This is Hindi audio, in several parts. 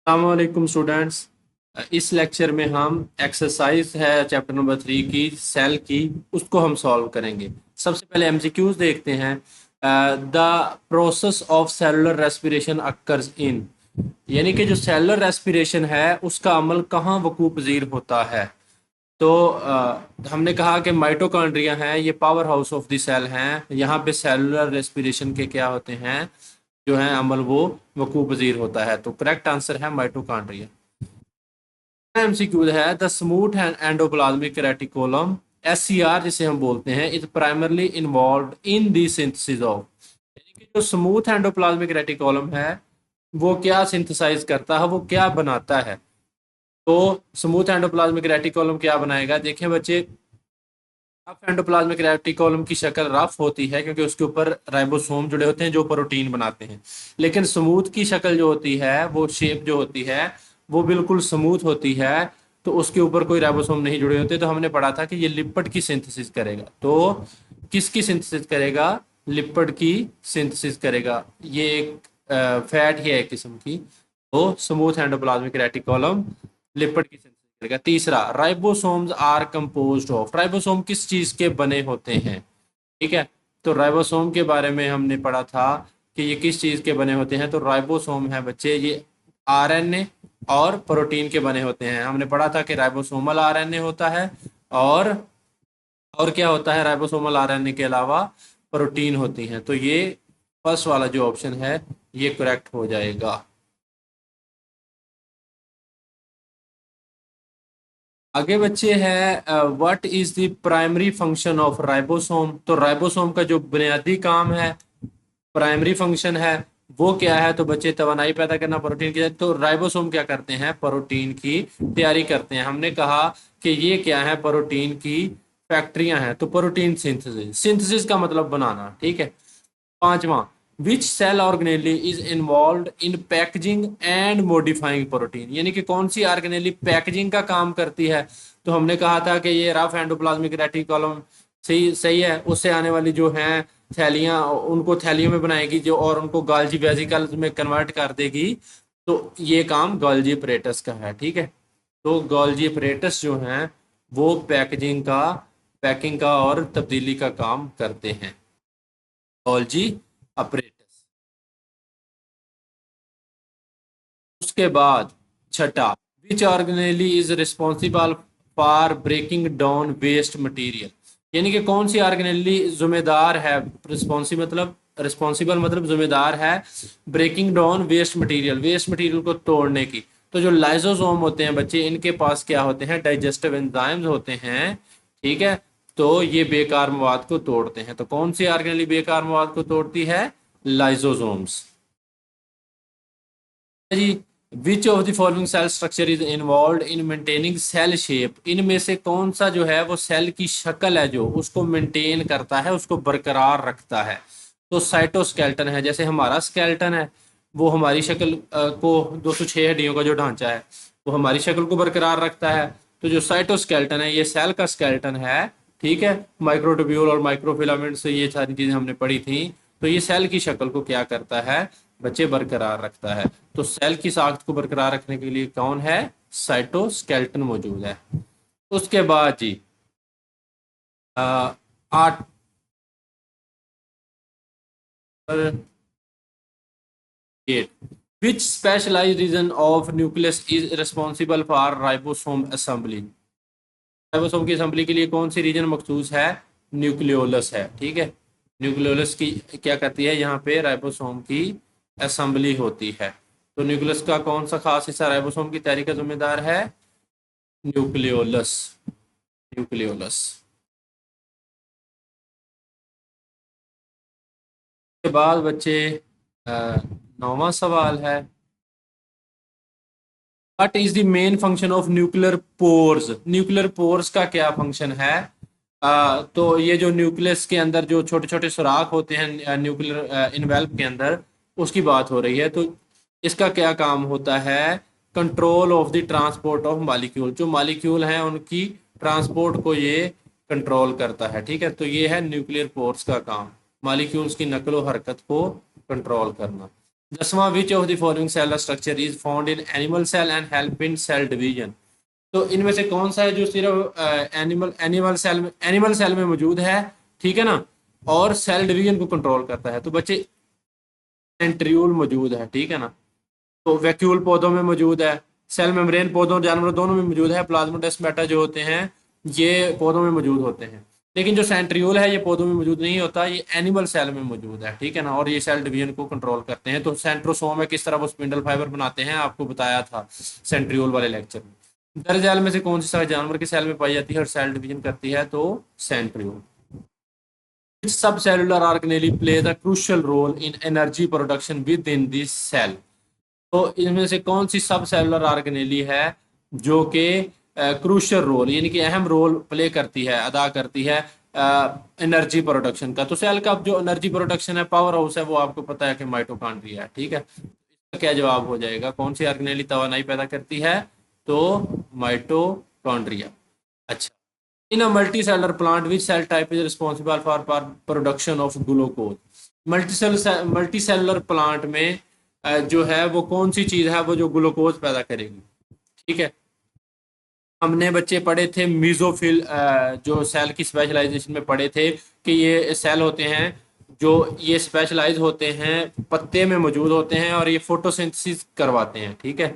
अस्सलामुअलैकुम स्टूडेंट्स। इस लेक्चर में हम एक्सरसाइज है चैप्टर नंबर 3 की सेल की, उसको हम सॉल्व करेंगे। सबसे पहले एमसीक्यूज देखते हैं। The process of cellular respiration occurs in, यानी कि जो सेलुलर रेस्पिरेशन है उसका अमल कहाँ वकूअ पजीर होता है। तो हमने कहा कि माइटोकॉन्ड्रिया हैं, ये power house of the cell हैं। यहाँ पे सेलुलर रेस्पिरेशन के क्या होते हैं, जो है अमल वो वकूअ पजीर होता है। तो करेक्ट आंसर है माइटोकॉन्ड्रिया। एमसीक्यू है the smooth and endoplasmic reticulum, SCR जिसे हम बोलते हैं, is primarily involve in the synthesis of, यानी कि जो स्मूथ एंडोप्लाज्मिक रेटिकुलम है वो क्या सिंथेसाइज करता है, वो क्या बनाता है। तो स्मूथ एंडोप्लाज्मिक रेटिकुलम क्या बनाएगा, देखें बच्चे। रफ एंडोप्लाज्मिक रेटिकुलम की शक्ल रफ होती है क्योंकि उसके ऊपर राइबोसोम जुड़े होते हैं जो प्रोटीन बनाते हैं। लेकिन स्मूथ की शक्ल जो होती है, वो शेप जो होती है वो बिल्कुल स्मूथ होती है। तो उसके ऊपर कोई राइबोसोम नहीं जुड़े होते। तो हमने पढ़ा था कि ये लिपिड की सिंथेसिस करेगा। तो किसकी सिंथेसिस करेगा, लिपिड की सिंथेसिस करेगा। ये एक फैट ही है एक किस्म की। तो स्मूथ एंडोप्लाज्मिक रेटिकुलम लिपिड की सिंथेसिस करेगा। तीसरा, ribosomes are composed of, ribosome किस चीज के बने होते हैं। ठीक है, तो राइबोसोम के बारे में हमने पढ़ा था कि ये किस चीज के बने होते हैं। तो राइबोसोम है बच्चे, ये आरएनए और प्रोटीन के बने होते हैं। हमने पढ़ा था कि राइबोसोमल आरएनए होता है, और क्या होता है राइबोसोमल आरएनए के अलावा, प्रोटीन होती हैं। तो ये फर्स्ट वाला जो ऑप्शन है ये करेक्ट हो जाएगा। आगे बच्चे हैं, what is the primary function of ribosome. तो राइबोसोम का जो बुनियादी काम है, प्राइमरी फंक्शन है, वो क्या है। तो बच्चे तवानाई पैदा करना प्रोटीन की। तो राइबोसोम क्या करते हैं, प्रोटीन की तैयारी करते हैं। हमने कहा कि ये क्या है, प्रोटीन की फैक्ट्रियां हैं। तो प्रोटीन सिंथेसिस, सिंथेसिस का मतलब बनाना। ठीक है। पांचवा, which cell organelle is involve in packaging and modifying protein, यानी कि कौन सी ऑर्गेनेली पैकेजिंग का काम करती है। तो हमने कहा था कि ये रफ एंडोप्लाज्मिक रेटिकुलम सही सही है। उससे आने वाली जो हैं थैलियां, उनको थैलियों में बनाएगी जो, और उनको गाल्जी वेसिकल्स में कन्वर्ट कर देगी। तो ये काम गोल्जी अपरेटस का है। ठीक है। तो गोल्जी अपरेटस जो हैं वो पैकिंग का और तब्दीली का काम करते हैं। Golgi apparatus. उसके बाद छठा, which organelle is responsible for breaking down waste material, यानी कि कौन सी ऑर्गेनेली जिम्मेदार है, रिस्पॉन्सिबल मतलब जिम्मेदार है breaking down waste material, waste material को तोड़ने की। तो जो लाइसोसोम होते हैं बच्चे, इनके पास क्या होते हैं, डाइजेस्टिव एंजाइम्स होते हैं। ठीक है। तो ये बेकार मवाद को तोड़ते हैं। तो कौन सी ऑर्गेनेली बेकार मवाद को तोड़ती है, लाइसोसोम्स। जी, which of the following cell structure is involve in maintaining cell shape, इनमें से कौन सा जो है वो सेल की शक्ल है जो उसको मेंटेन करता है, उसको बरकरार रखता है। तो साइटोस्केल्टन है, जैसे हमारा स्केल्टन है, वो हमारी शक्ल को, 206 हड्डियों का जो ढांचा है वो हमारी शक्ल को बरकरार रखता है। तो जो साइटोस्केल्टन है ये सेल का स्केल्टन है। ठीक है। माइक्रोट्यूब्यूल और माइक्रोफिलामेंट से ये सारी चीजें हमने पढ़ी थी। तो ये सेल की शक्ल को क्या करता है बच्चे, बरकरार रखता है। तो सेल की साख्त को बरकरार रखने के लिए कौन है, साइटोस्केल्टन मौजूद है। उसके बाद जी, आर्ट, which specialized region of nucleus is responsible for ribosome assembly, ribosome की असेंबली के लिए कौन सी रीजन मखसूस है, न्यूक्लियोलस है। ठीक है। न्यूक्लियोलस की क्या करती है, यहाँ पे राइबोसोम की असेंबली होती है। तो न्यूक्लियस का कौन सा खास हिस्सा राइबोसोम की तैयारी का जिम्मेदार है, न्यूक्लियोलस, न्यूक्लियोलस। के बाद बच्चे, अ, नौवां सवाल है, what is the main function of nuclear pores, nuclear pores का क्या फंक्शन है। तो ये जो न्यूक्लियस के अंदर जो छोटे छोटे सुराख होते हैं न्यूक्लियर इनवेल्प के अंदर, उसकी बात हो रही है। तो इसका क्या काम होता है, control of the transport of molecule, जो मालिक्यूल हैं उनकी ट्रांसपोर्ट को ये कंट्रोल करता है। ठीक है। तो ये है न्यूक्लियर पोर्स का काम, मालिक्यूल्स की नकलो हरकत को कंट्रोल करना। 10वां, which of the following cell structure is found in animal cell and help in cell division. तो इनमें से कौन सा है जो सिर्फ एनिमल सेल में मौजूद है, ठीक है ना, और सेल डिवीजन को कंट्रोल करता है। तो बच्चे सेंट्रियोल मौजूद है, ठीक है ना। तो वैक्यूल पौधों में मौजूद है, सेल मेम्ब्रेन पौधों जानवरों दोनों में मौजूद है, प्लाज्मोडेस्माटा जो होते हैं ये पौधों में मौजूद होते हैं। लेकिन जो सेंट्रियोल है ये पौधों में मौजूद नहीं होता, ये एनिमल सेल में मौजूद है, ठीक है ना, और ये सेल डिवीजन को कंट्रोल करते हैं। तो सेंट्रोसोम है, किस तरह वो स्पिंडल फाइबर बनाते हैं आपको बताया था सेंट्रियोल वाले लेक्चर में। दरअसल में से कौन सी सेल जानवर के सेल में पाई जाती है और सेल डिवीजन करती है, तो centriole. Subcellular organelle play the crucial role in energy production within this cell. तो इनमें से कौन सी सब सेलुलर ऑर्गेनेली है जो कि क्रूशियल रोल यानी कि अहम रोल प्ले करती है, अदा करती है एनर्जी प्रोडक्शन का। तो सेल का जो एनर्जी प्रोडक्शन है, पावर हाउस है, वो आपको पता है कि माइटोकॉन्ड्रिया है, ठीक है। इसका क्या जवाब हो जाएगा, कौन सी ऑर्गेनेली तवानाई पैदा करती है, तो माइटोकॉन्ड्रिया। अच्छा, in a multicellular plant which cell type is responsible for production of glucose. Multicellular plant में जो है वो कौन सी चीज है वो जो ग्लूकोज पैदा करेगी, ठीक है। हमने बच्चे पढ़े थे मीजोफिल, जो सेल की स्पेशलाइजेशन में पढ़े थे कि ये सेल होते हैं जो ये स्पेशलाइज होते हैं, पत्ते में मौजूद होते हैं और ये फोटोसिंथेसिस करवाते हैं, ठीक है।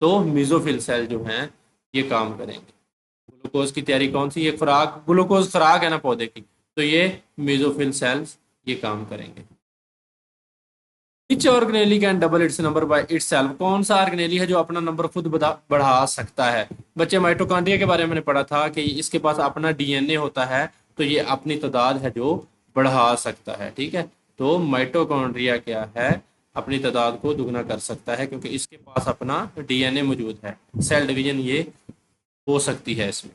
तो मीजोफिल सेल जो हैं ये काम करेंगे। ग्लूकोज की तैयारी कौन सी, ये खुराक, ग्लूकोज खुराक है ना पौधे की, तो ये मीजोफिल सेल्स ये काम करेंगे। Which organelle can double its number by itself. कौन सा ऑर्गेनेली है जो अपना नंबर खुद बढ़ा सकता है। बच्चे माइटोकॉन्ड्रिया के बारे में मैंने पढ़ा था कि इसके पास अपना डीएनए होता है, तो ये अपनी तादाद है जो बढ़ा सकता है, ठीक है। तो माइटोकॉन्ड्रिया क्या है, अपनी तादाद को दुगना कर सकता है क्योंकि इसके पास अपना डीएनए मौजूद है। सेल डिवीजन ये हो सकती है इसमें।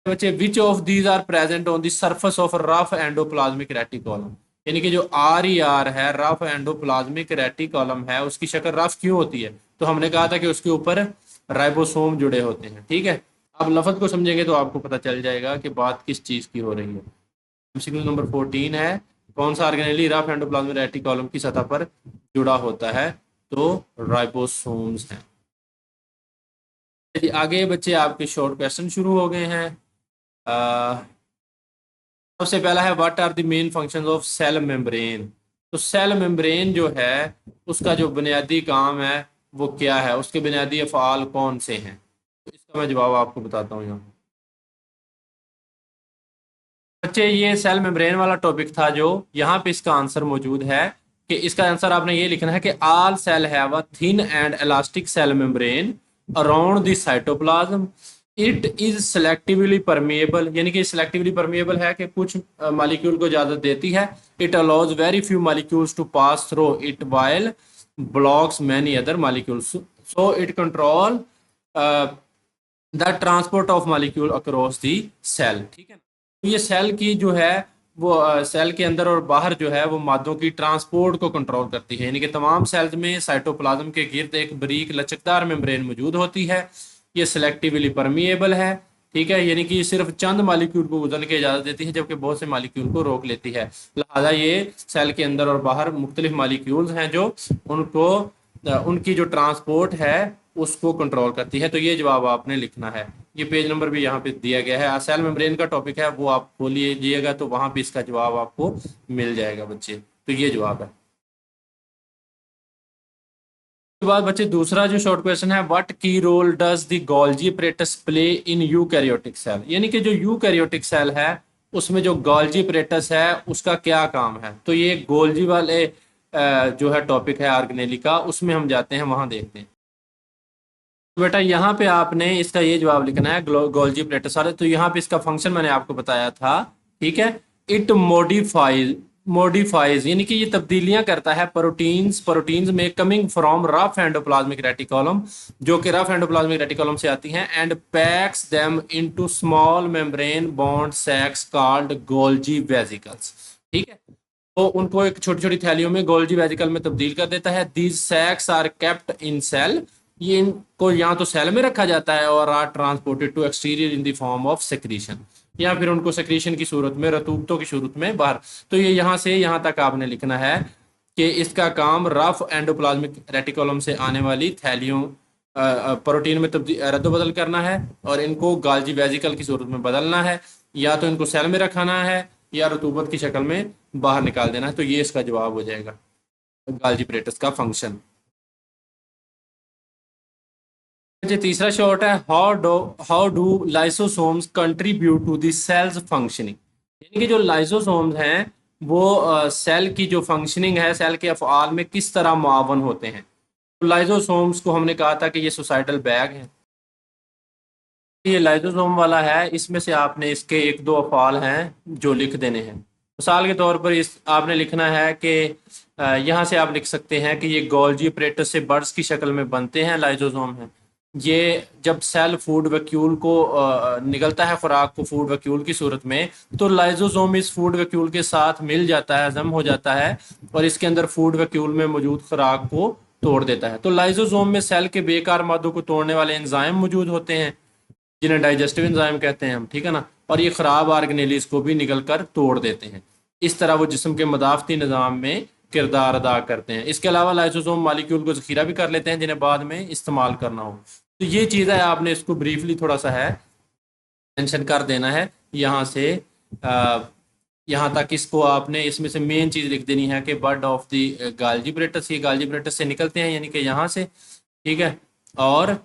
बच्चे which of these are present on the surface of rough endoplasmic reticulum. यानी कि जो आर ई आर है, रफ एंडोप्लाज्मिक रेटिकुलम है, उसकी शक्ल रफ क्यों होती है, तो हमने कहा था कि उसके ऊपर राइबोसोम जुड़े होते हैं, ठीक है। आप लफ्ज को समझेंगे तो आपको पता चल जाएगा कि बात किस चीज की हो रही है। एमसीक्यू नंबर 14 है, कौन सा ऑर्गेनेली रफ एंडोप्लाज्मिक रेटिकुलम की सतह पर जुड़ा होता है, तो राइबोसोम्स हैं। यदि आगे बच्चे आपके शॉर्ट क्वेश्चन शुरू हो गए हैं। सबसे पहला है what are the main functions of cell membrane. तो सेल मेम्ब्रेन जो है उसका जो बुनियादी काम है वो क्या है, उसके बुनियादी अफ़आल कौन से हैं, तो इसका मैं जवाब आपको बताता हूँ यहाँ। बच्चे ये सेल मेम्ब्रेन वाला टॉपिक था जो यहाँ पे इसका आंसर मौजूद है कि इसका आंसर आपने ये लिखना है कि all cell have a thin and elastic cell membrane around the cytoplasm. It is selectively permeable, यानी कि सेलेक्टिवली परमिएबल है कि कुछ मालिक्यूल को इजाजत देती है। It allows very few molecules to pass through it while blocks many other molecules, so it control the transport of molecule across the cell, ठीक है। तो ये सेल की जो है वो सेल के अंदर और बाहर जो है वो मादों की ट्रांसपोर्ट को कंट्रोल करती है। यानी कि तमाम सेल्स में साइटोप्लाज्म के गिर्द एक बारीक लचकदार मेम्ब्रेन मौजूद होती है। ये सिलेक्टिवली परमिएबल है, ठीक है, यानी कि सिर्फ चंद मालिक्यूल को गुजरने की इजाजत देती है जबकि बहुत से मालिक्यूल को रोक लेती है। लिहाजा ये सेल के अंदर और बाहर मुख्तलिफ मालिक्यूल्स हैं जो उनको उनकी जो ट्रांसपोर्ट है उसको कंट्रोल करती है। तो ये जवाब आपने लिखना है। ये पेज नंबर भी यहाँ पे दिया गया है, सेल मेम्ब्रेन का टॉपिक है, वो आप खोल लीजिएगा तो वहां पे इसका जवाब आपको मिल जाएगा बच्चे। तो ये जवाब है। उसके बाद बच्चे दूसरा जो शॉर्ट क्वेश्चन है, what key role does the Golgi apparatus play in eukaryotic cell. यानी कि जो यूकैरियोटिक सेल है उसमें जो गोल्जी अपरेटस है उसका क्या काम है। तो ये गोल्जी वाले जो है टॉपिक है ऑर्गेनेली का, उसमें हम जाते हैं, वहां देखते हैं। तो बेटा यहाँ पे आपने इसका ये जवाब लिखना है गोल्जी प्लेटस वाले। तो यहाँ पे इसका फंक्शन मैंने आपको बताया था, ठीक है। इट मॉडिफाइज यानी कि ये तब्दीलियां करता है प्रोटीन्स प्रोटीन्स में coming from rough endoplasmic reticulum, जो कि रफ एंडोप्लाज्मिक रेटिकुलम से आती हैं, and packs them into small membrane bound sacs called Golgi vesicles, ठीक है। तो उनको एक छोटी छोटी थैलियों में गोल्जी वेसिकल में तब्दील कर देता है। These sacs are kept in cell, ये इनको या तो सेल में रखा जाता है और are transported to exterior in the form of secretion, या फिर उनको सेक्रीशन की सूरत में, रतूबतों की सूरत में बाहर। तो ये यहाँ से यहाँ तक आपने लिखना है कि इसका काम रफ एंडोप्लाज्मिक रेटिकुलम से आने वाली थैलियों प्रोटीन में रद्द-बदल करना है और इनको गाल्जी वेसिकल की सूरत में बदलना है, या तो इनको सेल में रखाना है या रतूबत की शक्ल में बाहर निकाल देना है। तो ये इसका जवाब हो जाएगा गाल्जी प्रेटस का फंक्शन। जी तीसरा शॉर्ट है, how do lysosomes contribute to the cell's functioning. यानी कि जो लाइसोसोम्स हैं वो सेल की जो फंक्शनिंग है, सेल के अफ़आल में किस तरह मुआवन होते हैं। तो लाइसोसोम्स को हमने कहा था कि ये सुसाइडल बैग है। ये लाइसोसोम वाला है, इसमें से आपने इसके एक दो अफ़आल हैं जो लिख देने हैं। मिसाल के तौर पर इस आपने लिखना है कि यहाँ से आप लिख सकते हैं कि ये गोल्जी अपरेटस से बर्ड्स की शक्ल में बनते हैं, लाइसोसोम हैं। ये जब सेल फूड वैक्यूल को निगलता है खुराक को फूड वैक्यूल की सूरत में, तो लाइसोसोम इस फूड वैक्यूल के साथ मिल जाता है, हजम हो जाता है और इसके अंदर फूड वैक्यूल में मौजूद खुराक को तोड़ देता है। तो लाइसोसोम में सेल के बेकार मादों को तोड़ने वाले एंजाइम मौजूद होते हैं जिन्हें डाइजेस्टिव एंजाइम कहते हैं हम, ठीक है ना। और ये खराब ऑर्गेनेलीज को भी निकल कर तोड़ देते हैं। इस तरह वो जिस्म के मदाफती निज़ाम में किरदार अदा करते हैं। इसके अलावा लाइसोसोम मालिक्यूल को ज़ख़ीरा भी कर लेते हैं जिन्हें बाद में इस्तेमाल करना हो। तो ये चीज़ है, आपने इसको ब्रीफली थोड़ा सा है मेंशन कर देना है यहाँ से यहाँ तक। इसको आपने इसमें से मेन चीज़ लिख देनी है कि बर्ड ऑफ द गाल्जी ब्रेटस, ये गाल्जी ब्रेटस से निकलते हैं यानी कि यहाँ से, ठीक है। और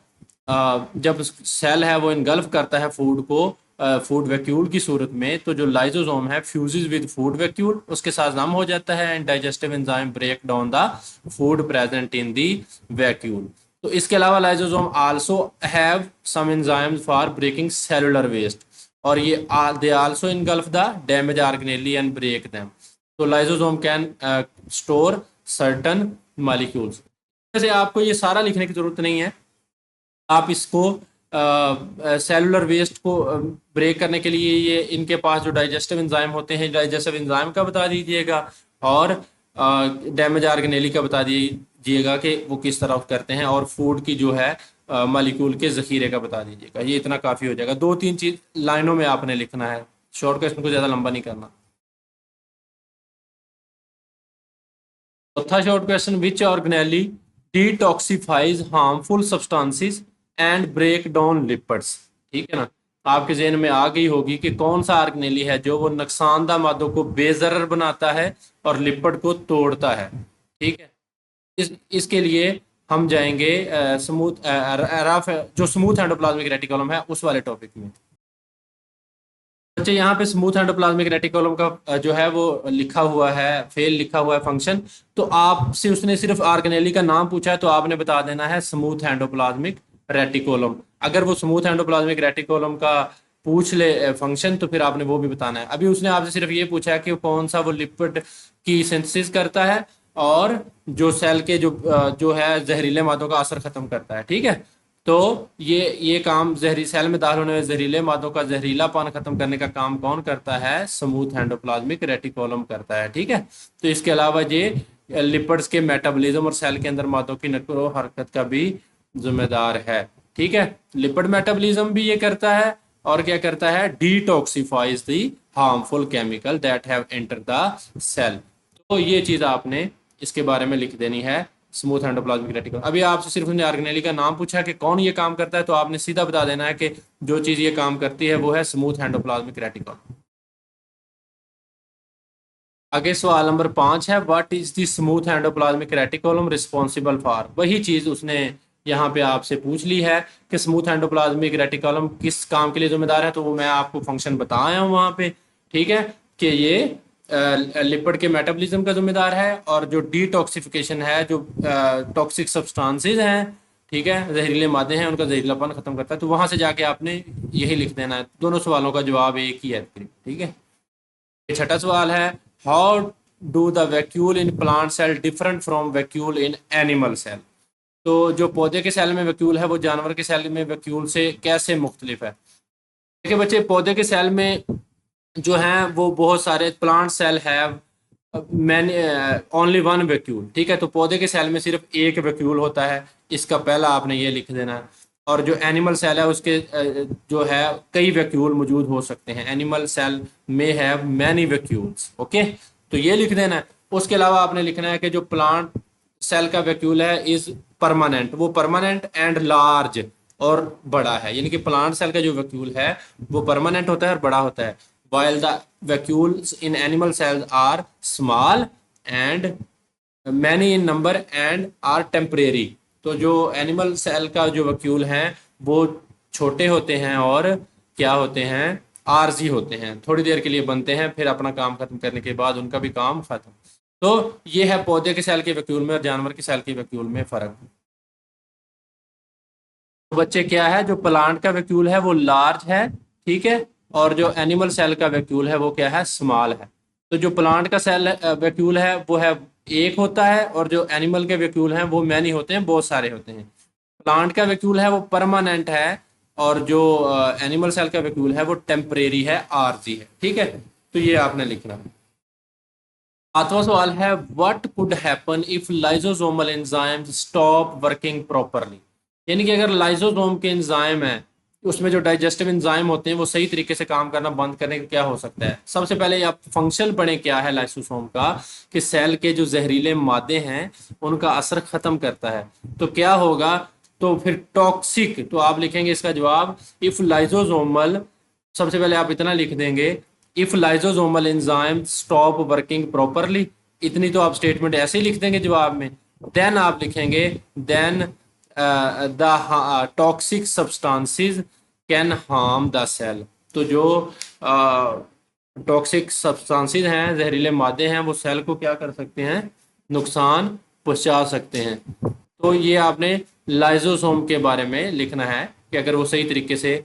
जब सेल है वो इनगल्फ करता है फूड को फूड वैक्यूल की सूरत में, तो जो लाइसोसोम है फ्यूजेस विद फूड वैक्यूल, उसके साथ जम हो जाता है and digestive enzyme break down the food present in the vacuole. तो इसके अलावा lysosome also have some enzymes for breaking cellular waste, और ये they also engulf the damage organelle and break them. तो lysosome can store certain molecules. जैसे आपको ये सारा लिखने की जरूरत नहीं है, आप इसको सेलुलर वेस्ट को ब्रेक करने के लिए ये इनके पास जो डाइजेस्टिव एंजाइम होते हैं, डाइजेस्टिव एंजाइम का बता दीजिएगा और डैमेज ऑर्गेनेली का बता दीजिएगा कि वो किस तरह करते हैं, और फूड की जो है मॉलिक्यूल के ज़ख़ीरे का बता दीजिएगा। ये इतना काफ़ी हो जाएगा। 2-3 चीज़ लाइनों में आपने लिखना है, शॉर्ट क्वेश्चन को ज़्यादा लंबा नहीं करना। चौथा short question, which organelle detoxifies harmful substances and break down lipids. ठीक है ना, आपके जहन में आ गई होगी कि कौन सा ऑर्गेनेली है जो वो नुकसानदा मादों को बेजरर बनाता है और लिपिड को तोड़ता है। ठीक है, इसके लिए हम जाएंगे स्मूथ रफ जो स्मूथ एंडोप्लाज्मिक रेटिकुलम है उस वाले टॉपिक में। बच्चे यहाँ पे स्मूथ एंडोप्लाज्मिक रेटिकुलम का जो है वो लिखा हुआ है, फेल लिखा हुआ है फंक्शन। तो आपसे उसने सिर्फ ऑर्गेनेली का नाम पूछा है तो आपने बता देना है स्मूथ एंडोप्लाज्मिक रेटिकुलम। अगर वो स्मूथ एंडोप्लाज्मिक रेटिकुलम का पूछ ले फंक्शन तो फिर आपने वो भी बताना है। अभी उसने आपसे सिर्फ ये पूछा है कि कौन सा वो लिपिड की सिंथेसिस करता है और जो सेल के जो है जहरीले मादों का असर खत्म करता है। ठीक है, तो ये काम जहरी सेल में दाखिल होने वाले जहरीले मादों का जहरीलापन खत्म करने का काम कौन करता है? स्मूथ एंडोप्लाज्मिक रेटिकुलम करता है। ठीक है, तो इसके अलावा ये लिपिड्स के मेटाबॉलिज्म और सेल के अंदर मादों की नकलो हरकत का भी जिम्मेदार है। ठीक है, लिपिड मेटाबॉलिज्म भी ये करता है और क्या करता है? Detoxifies the harmful chemical that have enter the cell. तो ये चीज आपने इसके बारे में लिख देनी है, स्मूथ एंडोप्लाज्मिक रेटिकुलम। अभी आपसे सिर्फ उन्हें ऑर्गेनेली का नाम पूछा कि कौन ये काम करता है, तो आपने सीधा बता देना है कि जो चीज ये काम करती है वो है स्मूथ एंडोप्लाज्मिक रेटिकुलम। आगे सवाल नंबर 5 है, what is the smooth endoplasmic reticulum responsible for. वही चीज उसने यहाँ पे आपसे पूछ ली है कि स्मूथ एंडोप्लाज्मिक रेटिकुलम किस काम के लिए जिम्मेदार है, तो वो मैं आपको फंक्शन बताया हूँ वहाँ पे। ठीक है, कि ये लिपिड के मेटाबॉलिज्म का जिम्मेदार है और जो डिटॉक्सिफिकेशन है, जो टॉक्सिक सब्सटेंसेस हैं, ठीक है, जहरीले मादे हैं, उनका जहरीलापन खत्म करता है। तो वहां से जाके आपने यही लिख देना है। दोनों सवालों का जवाब एक ही है। ठीक है, छठा सवाल है, how do the vacuole in plant cell different from vacuole in animal cell. तो जो पौधे के सेल में वैक्यूल है वो जानवर के सेल में वैक्यूल से कैसे मुख्तलिफ है? देखिए बच्चे, पौधे के सेल में जो हैं वो बहुत सारे, प्लांट सेल है मैन ओनली वन वैक्यूल। ठीक है, तो पौधे के सेल में सिर्फ एक वैक्यूल होता है, इसका पहला आपने ये लिख देना है। और जो एनिमल सेल है उसके जो है कई वैक्यूल मौजूद हो सकते हैं। एनिमल सेल में हैव मैनी वैक्यूल्स। ओके, तो ये लिख देना है। उसके अलावा आपने लिखना है कि जो प्लांट सेल का वैक्यूल है इज परमानेंट, वो परमानेंट एंड लार्ज और बड़ा है, यानी कि प्लांट सेल का जो वैक्यूल है वो परमानेंट होता है और बड़ा होता है, while the vacuoles in animal cells are small and many in number and are temporary। तो जो एनिमल सेल का जो वैक्यूल है वो छोटे होते हैं और क्या होते हैं, आरजी होते हैं, थोड़ी देर के लिए बनते हैं, फिर अपना काम खत्म करने के बाद उनका भी काम खत्म। तो ये है पौधे के सेल के वैक्यूल में और जानवर के सेल के वैक्यूल में फर्क। तो बच्चे क्या है, जो प्लांट का वैक्यूल है वो लार्ज है, ठीक है, और जो एनिमल सेल का वैक्यूल है वो क्या है, स्मॉल है। तो जो प्लांट का सेल वैक्यूल है वो है एक होता है, और जो एनिमल के वैक्यूल हैं वो मैनी होते हैं, बहुत सारे होते हैं। प्लांट का वैक्यूल है वो परमानेंट है, और जो एनिमल सेल का वैक्यूल है वो टेम्परेरी है, आरजी है, ठीक है। तो ये आपने लिखना है। सातवां सवाल है, what could happen if lysosomal enzymes stop working properly. यानी कि अगर लाइसोसोम के एंजाइम है, उसमें जो डाइजेस्टिव एंजाइम होते हैं वो सही तरीके से काम करना बंद करने का क्या हो सकता है। सबसे पहले आप फंक्शन पढ़े क्या है लाइसोसोम का, कि सेल के जो जहरीले मादे हैं उनका असर खत्म करता है। तो क्या होगा, तो फिर टॉक्सिक, तो आप लिखेंगे इसका जवाब इफ लाइसोसोमल, सबसे पहले आप इतना लिख देंगे, if lysosomal enzyme stop working properly, इतनी तो आप स्टेटमेंट ऐसे ही लिख देंगे जवाब में। देन आप लिखेंगे, then the toxic substances can harm the cell. तो जो टॉक्सिक सब्सटेंसेस हैं, जहरीले मादे हैं, वो सेल को क्या कर सकते हैं, नुकसान पहुंचा सकते हैं। तो ये आपने लाइसोसोम के बारे में लिखना है कि अगर वो सही तरीके से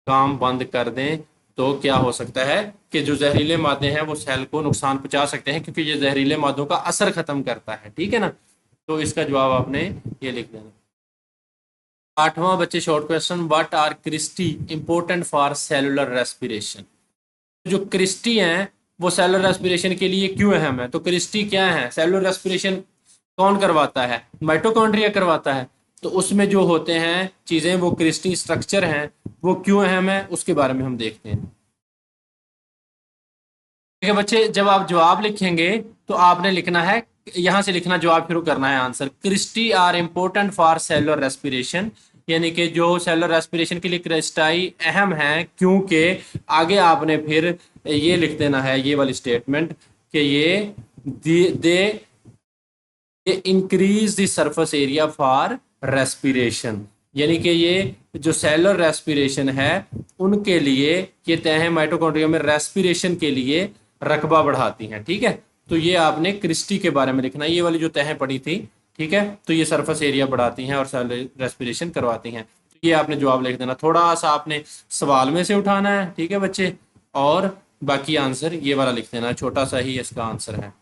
काम बंद कर दें तो क्या हो सकता है कि जो जहरीले मादे हैं वो सेल को नुकसान पहुंचा सकते हैं, क्योंकि ये जहरीले मादों का असर खत्म करता है, ठीक है ना। तो इसका जवाब आपने ये लिख देना। आठवां बच्चे short question, what are cristae important for cellular respiration. जो क्रिस्टी हैं वो सेलुलर रेस्पिरेशन के लिए क्यों अहम है। तो क्रिस्टी क्या है, सेलुलर रेस्पिरेशन कौन करवाता है, माइटोकॉन्ड्रिया करवाता है। तो उसमें जो होते हैं चीजें, वो क्रिस्टी स्ट्रक्चर हैं, वो क्यों अहम है उसके बारे में हम देखते हैं। ठीक है बच्चे, जब आप जवाब लिखेंगे तो आपने लिखना है, यहां से लिखना, जवाब शुरू करना है answer. Cristae are important for cellular respiration, यानी कि जो सेलुलर रेस्पिरेशन के लिए क्रिस्टाई अहम है, क्योंकि आगे आपने फिर ये लिख देना है, ये वाली स्टेटमेंट, कि ये they increase the surface area for respiration, यानी कि ये जो सेलुलर रेस्पिरेशन है उनके लिए ये तय है, माइटोकॉन्ड्रिया में रेस्पिरेशन के लिए रकबा बढ़ाती हैं, ठीक है। तो ये आपने क्रिस्टी के बारे में लिखना है, ये वाली जो तह पड़ी थी, ठीक है। तो ये सरफेस एरिया बढ़ाती हैं और सेलुलर रेस्पिरेशन करवाती हैं। तो ये आपने जवाब लिख देना, थोड़ा सा आपने सवाल में से उठाना है, ठीक है बच्चे, और बाकी आंसर ये वाला लिख देना, छोटा सा ही इसका आंसर है।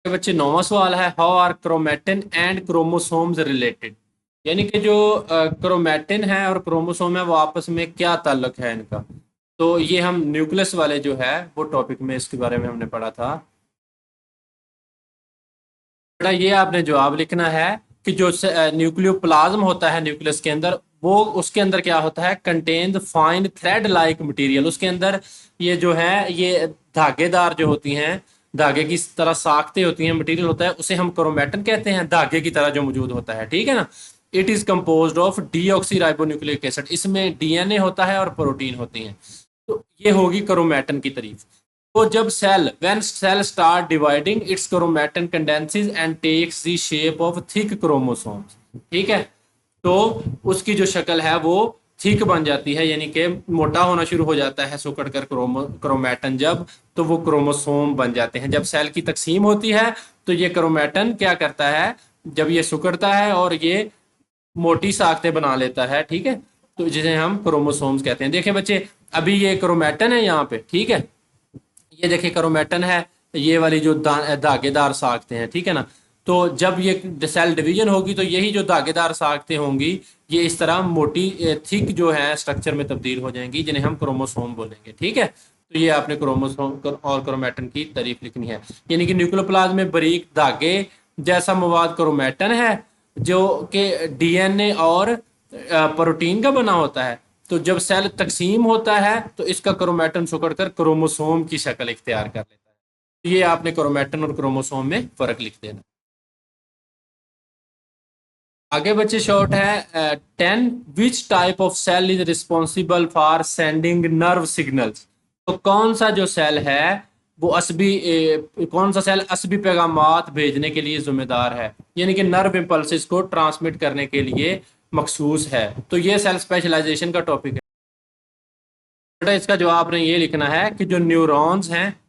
बच्चे नौवां सवाल है, how are chromatin and chromosomes related. यानी कि जो क्रोमेटिन है और क्रोमोसोम है वो आपस में क्या ताल्लुक है इनका। तो ये हम न्यूक्लियस वाले जो है वो टॉपिक में इसके बारे में हमने पढ़ा था। बेटा ये आपने जवाब लिखना है कि जो न्यूक्लियोप्लाज्म होता है न्यूक्लियस के अंदर, वो उसके अंदर क्या होता है, contained fine thread like material. उसके अंदर ये जो है ये धागेदार जो होती हैं, धागे की तरह साख्तें होती हैं, मटेरियल होता है, उसे हम क्रोमेटिन कहते हैं, धागे की तरह जो मौजूद होता है, ठीक है ना। It is composed of deoxy ribonucleic acid, इसमें डीएनए होता है और प्रोटीन होती हैं। तो ये होगी क्रोमेटिन की तारीफ। तो जब cell when cell start dividing its chromatin condenses and takes the shape of thick chromosomes, ठीक है। तो उसकी जो शक्ल है वो थिक बन जाती है, यानी कि मोटा होना शुरू हो जाता है सुकड़ कर क्रोमेटिन जब, तो वो क्रोमोसोम बन जाते हैं। जब सेल की तकसीम होती है तो ये क्रोमेटिन क्या करता है, जब ये सुकड़ता है और ये मोटी साख्तें बना लेता है, ठीक है, तो जिसे हम क्रोमोसोम्स कहते हैं। देखिए बच्चे, अभी ये क्रोमेटिन है यहाँ पे, ठीक है, ये देखिए क्रोमेटिन है, ये वाली जो धागेदार साख्तें हैं, ठीक है ना। तो जब ये सेल डिवीजन होगी तो यही जो धागेदार साख्तें होंगी ये इस तरह मोटी थिक जो है स्ट्रक्चर में तब्दील हो जाएंगी, जिन्हें हम क्रोमोसोम बोलेंगे, ठीक है। तो ये आपने क्रोमोसोम और क्रोमेटिन की तारीफ लिखनी है, यानी कि न्यूक्लियोप्लाज्म में बारीक धागे जैसा मवाद क्रोमेटिन है, जो कि डीएनए और प्रोटीन का बना होता है। तो जब सेल तकसीम होता है तो इसका क्रोमेटिन सिकुड़कर क्रोमोसोम की शक्ल इख्तियार कर लेता है। ये आपने क्रोमेटिन और क्रोमोसोम में फर्क लिख देना। आगे बच्चे शॉर्ट है 10 which type of cell is responsible for sending nerve signals. तो कौन सा जो सेल है वो असबी कौन सा सेल असबी पैगामात भेजने के लिए जिम्मेदार है, यानी कि नर्व इम्पल्सिस को ट्रांसमिट करने के लिए मखसूस है। तो ये सेल स्पेशलाइजेशन का टॉपिक है। बेटा इसका जवाब आपने ये लिखना है कि जो न्यूरॉन्स हैं,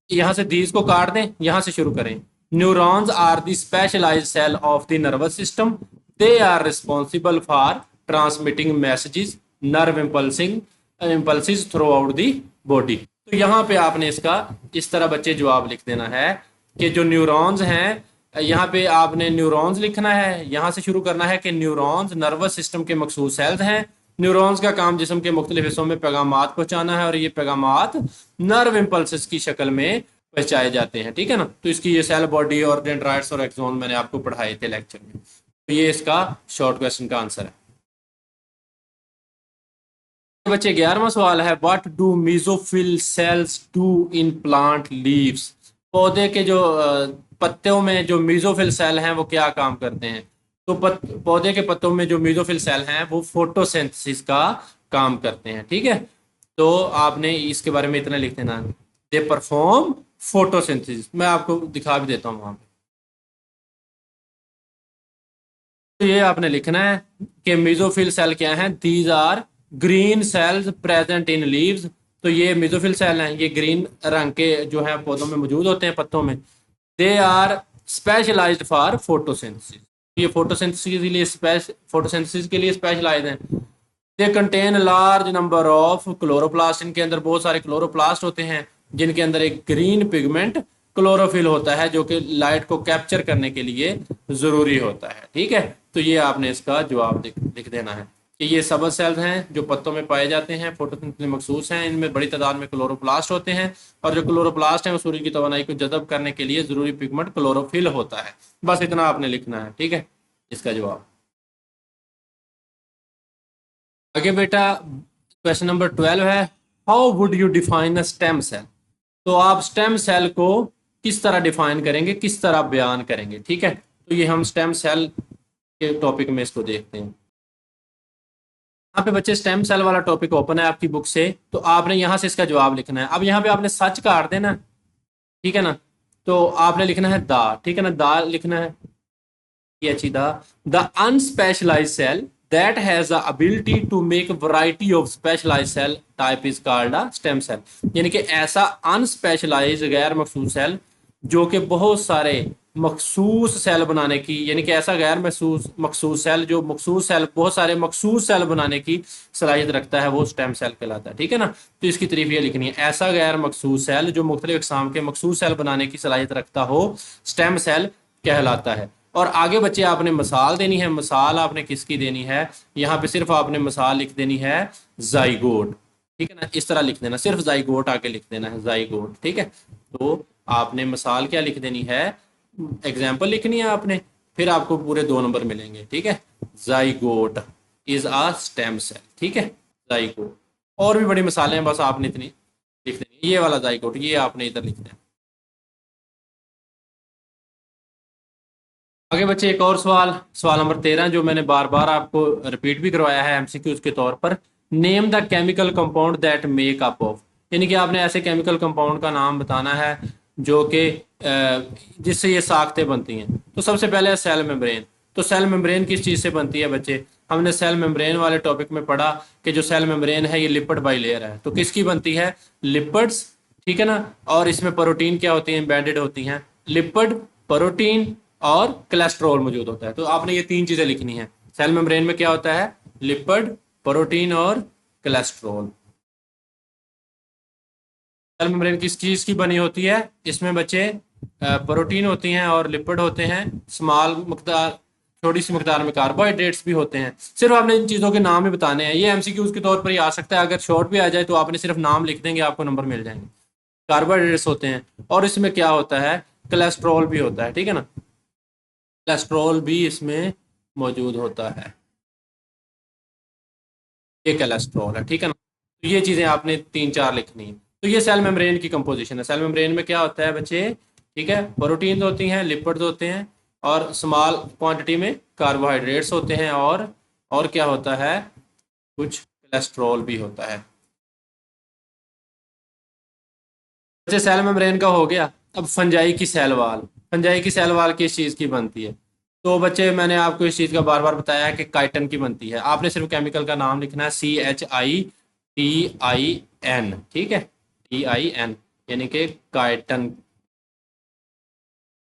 यहाँ से दीज को काट दें, यहाँ से शुरू करें। Neurons are the specialized cell of the nervous system, they are responsible for transmitting messages nerve impulsing impulses throughout the body. तो यहाँ पे आपने इसका इस तरह बच्चे जवाब लिख देना है कि जो न्यूरॉन्स हैं, यहाँ पे आपने न्यूरॉन्स लिखना है, यहाँ से शुरू करना है कि न्यूरॉन्स नर्वस सिस्टम के मखसूस सेल्स हैं। न्यूरॉन्स का काम जिस्म के मुख्तलिफ हिस्सों में पैगामात पहुंचाना है और ये पैगामात नर्व इम्पल्सिस की शक्ल में पहुंचाए जाते हैं। ठीक है ना। तो इसकी ये सेल बॉडी और डेंड्राइट्स और एक्सोन मैंने आपको पढ़ाए थे लेक्चर में। तो ये इसका शॉर्ट क्वेश्चन का आंसर है। बच्चे 11वां सवाल है what do mesophyll cells do in plant leaves. पौधे के जो पत्तों में जो मीजोफिल सेल हैं वो क्या काम करते हैं। तो पौधे के पत्तों में जो मीजोफिल सेल हैं वो फोटोसिंथेसिस का काम करते हैं। ठीक है। तो आपने इसके बारे में इतना लिख देना, दे परफॉर्म फोटोसिंथेसिस। मैं आपको दिखा भी देता हूँ वहां पे। तो ये आपने लिखना है कि मेसोफिल सेल क्या है, these are green cells present in leaves. तो ये मेसोफिल सेल हैं, ये ग्रीन रंग के जो है पौधों में मौजूद होते हैं, पत्तों में। They are specialised for photosynthesis. ये फोटोसिंथेसिस के लिए स्पेशलाइज्ड हैं। They contain large number of chloroplast. इनके अंदर बहुत सारे क्लोरोप्लास्ट होते हैं जिनके अंदर एक ग्रीन पिगमेंट क्लोरोफिल होता है जो कि लाइट को कैप्चर करने के लिए जरूरी होता है। ठीक है। तो ये आपने इसका जवाब लिख देना है कि ये सबज सेल्स हैं जो पत्तों में पाए जाते हैं, फोटोसिंथेसिस में मखसूस हैं। इनमें बड़ी तादाद में क्लोरोप्लास्ट होते हैं और जो क्लोरोप्लास्ट है वो सूर्य की तवानाई को जज़ब करने के लिए जरूरी पिगमेंट क्लोरोफिल होता है। बस इतना आपने लिखना है। ठीक है। इसका जवाब आगे बेटा क्वेश्चन नंबर 12 है how would you define a stem cell. तो आप स्टेम सेल को किस तरह डिफाइन करेंगे, किस तरह बयान करेंगे। ठीक है। तो ये हम स्टेम सेल के टॉपिक में इसको देखते हैं। यहाँ पे बच्चे स्टेम सेल वाला टॉपिक ओपन है आपकी बुक से, तो आपने यहाँ से इसका जवाब लिखना है। अब यहाँ पे आपने सच काट देना। ठीक है ना। तो आपने लिखना है दा। ठीक है ना, दा लिखना है। ये अच्छी the unspecialized cell that has the ability to make variety of specialized cell type is called a stem cell। यानी कि ऐसा अनस्पेशलाइज्ड गैर मखसूस सेल जो कि बहुत सारे मखसूस सेल बनाने की, यानी कि ऐसा गैर मखसूस सेल जो मखसूस सेल बहुत सारे मखसूस सेल बनाने की सलाहियत रखता है, वो स्टेम सेल कहलाता है। ठीक है ना। तो इसकी तारीफ ये लिखनी है, ऐसा गैर मखसूस सेल जो मुख्तलिफ इकसाम के मखसूस सेल बनाने की सलाहियत रखता हो स्टेम सेल कहलाता है। और आगे बच्चे आपने मिसाल देनी है। मिसाल आपने किसकी देनी है, यहाँ पे सिर्फ आपने मिसाल लिख देनी है जाइगोट। ठीक है ना, इस तरह लिख देना, सिर्फ जाइगोट आके लिख देना है, जाइगोट। ठीक है। तो आपने मिसाल क्या लिख देनी है, एग्जाम्पल लिखनी है आपने, फिर आपको पूरे 2 नंबर मिलेंगे। ठीक है। Zygote is a stem cell. ठीक है, जाइगोट। और भी बड़ी मिसालें हैं, बस आपने इतनी लिख देनी। ये वाला जाइगोट ये आपने इधर लिख देना। आगे बच्चे एक और सवाल, सवाल नंबर 13 जो मैंने बार बार आपको रिपीट भी करवाया है एमसीक्यूज के तौर पर। Name the chemical compound that make up of. यानी कि आपने ऐसे केमिकल कंपाउंड का नाम बताना है जो कि जिससे ये साख्तें बनती हैं। तो सबसे पहले है सेल मेम्ब्रेन। तो सेल मेम्ब्रेन किस चीज़ से बनती है बच्चे, हमने सेल मेम्ब्रेन वाले टॉपिक में पढ़ा कि जो सेल मेम्ब्रेन है ये लिपिड बाइलेयर है। तो किसकी बनती है, लिपिड्स। ठीक है ना। और इसमें प्रोटीन क्या होती है, एम्बेडेड होती हैं। लिपिड, प्रोटीन और कोलेस्ट्रॉल मौजूद होता है। तो आपने ये 3 चीजें लिखनी है। सेल मेम्ब्रेन में क्या होता है, लिपिड, प्रोटीन और कोलेस्ट्रॉल। सेल मेम्ब्रेन किस चीज की बनी होती है, इसमें बच्चे प्रोटीन होती हैं और लिपिड होते हैं, स्मॉल मकदार छोटी सी मकदार में कार्बोहाइड्रेट्स भी होते हैं। सिर्फ आपने इन चीज़ों के नाम ही बताने हैं। ये एमसीक्यूज के तौर पर ही आ सकता है, अगर शॉर्ट भी आ जाए तो आपने सिर्फ नाम लिख देंगे, आपको नंबर मिल जाएंगे। कार्बोहाइड्रेट्स होते हैं और इसमें क्या होता है, कोलेस्ट्रॉल भी होता है। ठीक है ना, कोलेस्ट्रॉल भी इसमें मौजूद होता है, ये कोलेस्ट्रॉल है। ठीक है ना। तो ये चीज़ें आपने 3-4 लिखनी है। तो ये सेल मेम्ब्रेन की कंपोजिशन है। सेल मेम्ब्रेन में क्या होता है बच्चे, ठीक है, प्रोटीन होती हैं, लिपिड्स होते हैं, और स्मॉल क्वांटिटी में कार्बोहाइड्रेट्स होते हैं, और क्या होता है, कुछ कोलेस्ट्रॉल भी होता है। बच्चे सेल मेम्ब्रेन का हो गया। अब फंजाई की सेल वाल, फंजाई की सेल वाल किस चीज़ की बनती है? तो बच्चे मैंने आपको इस चीज़ का बार बार बताया है कि काइटन की बनती है। आपने सिर्फ केमिकल का नाम लिखना है, CHITIN, ठीक है, TIN, यानी कि काइटन।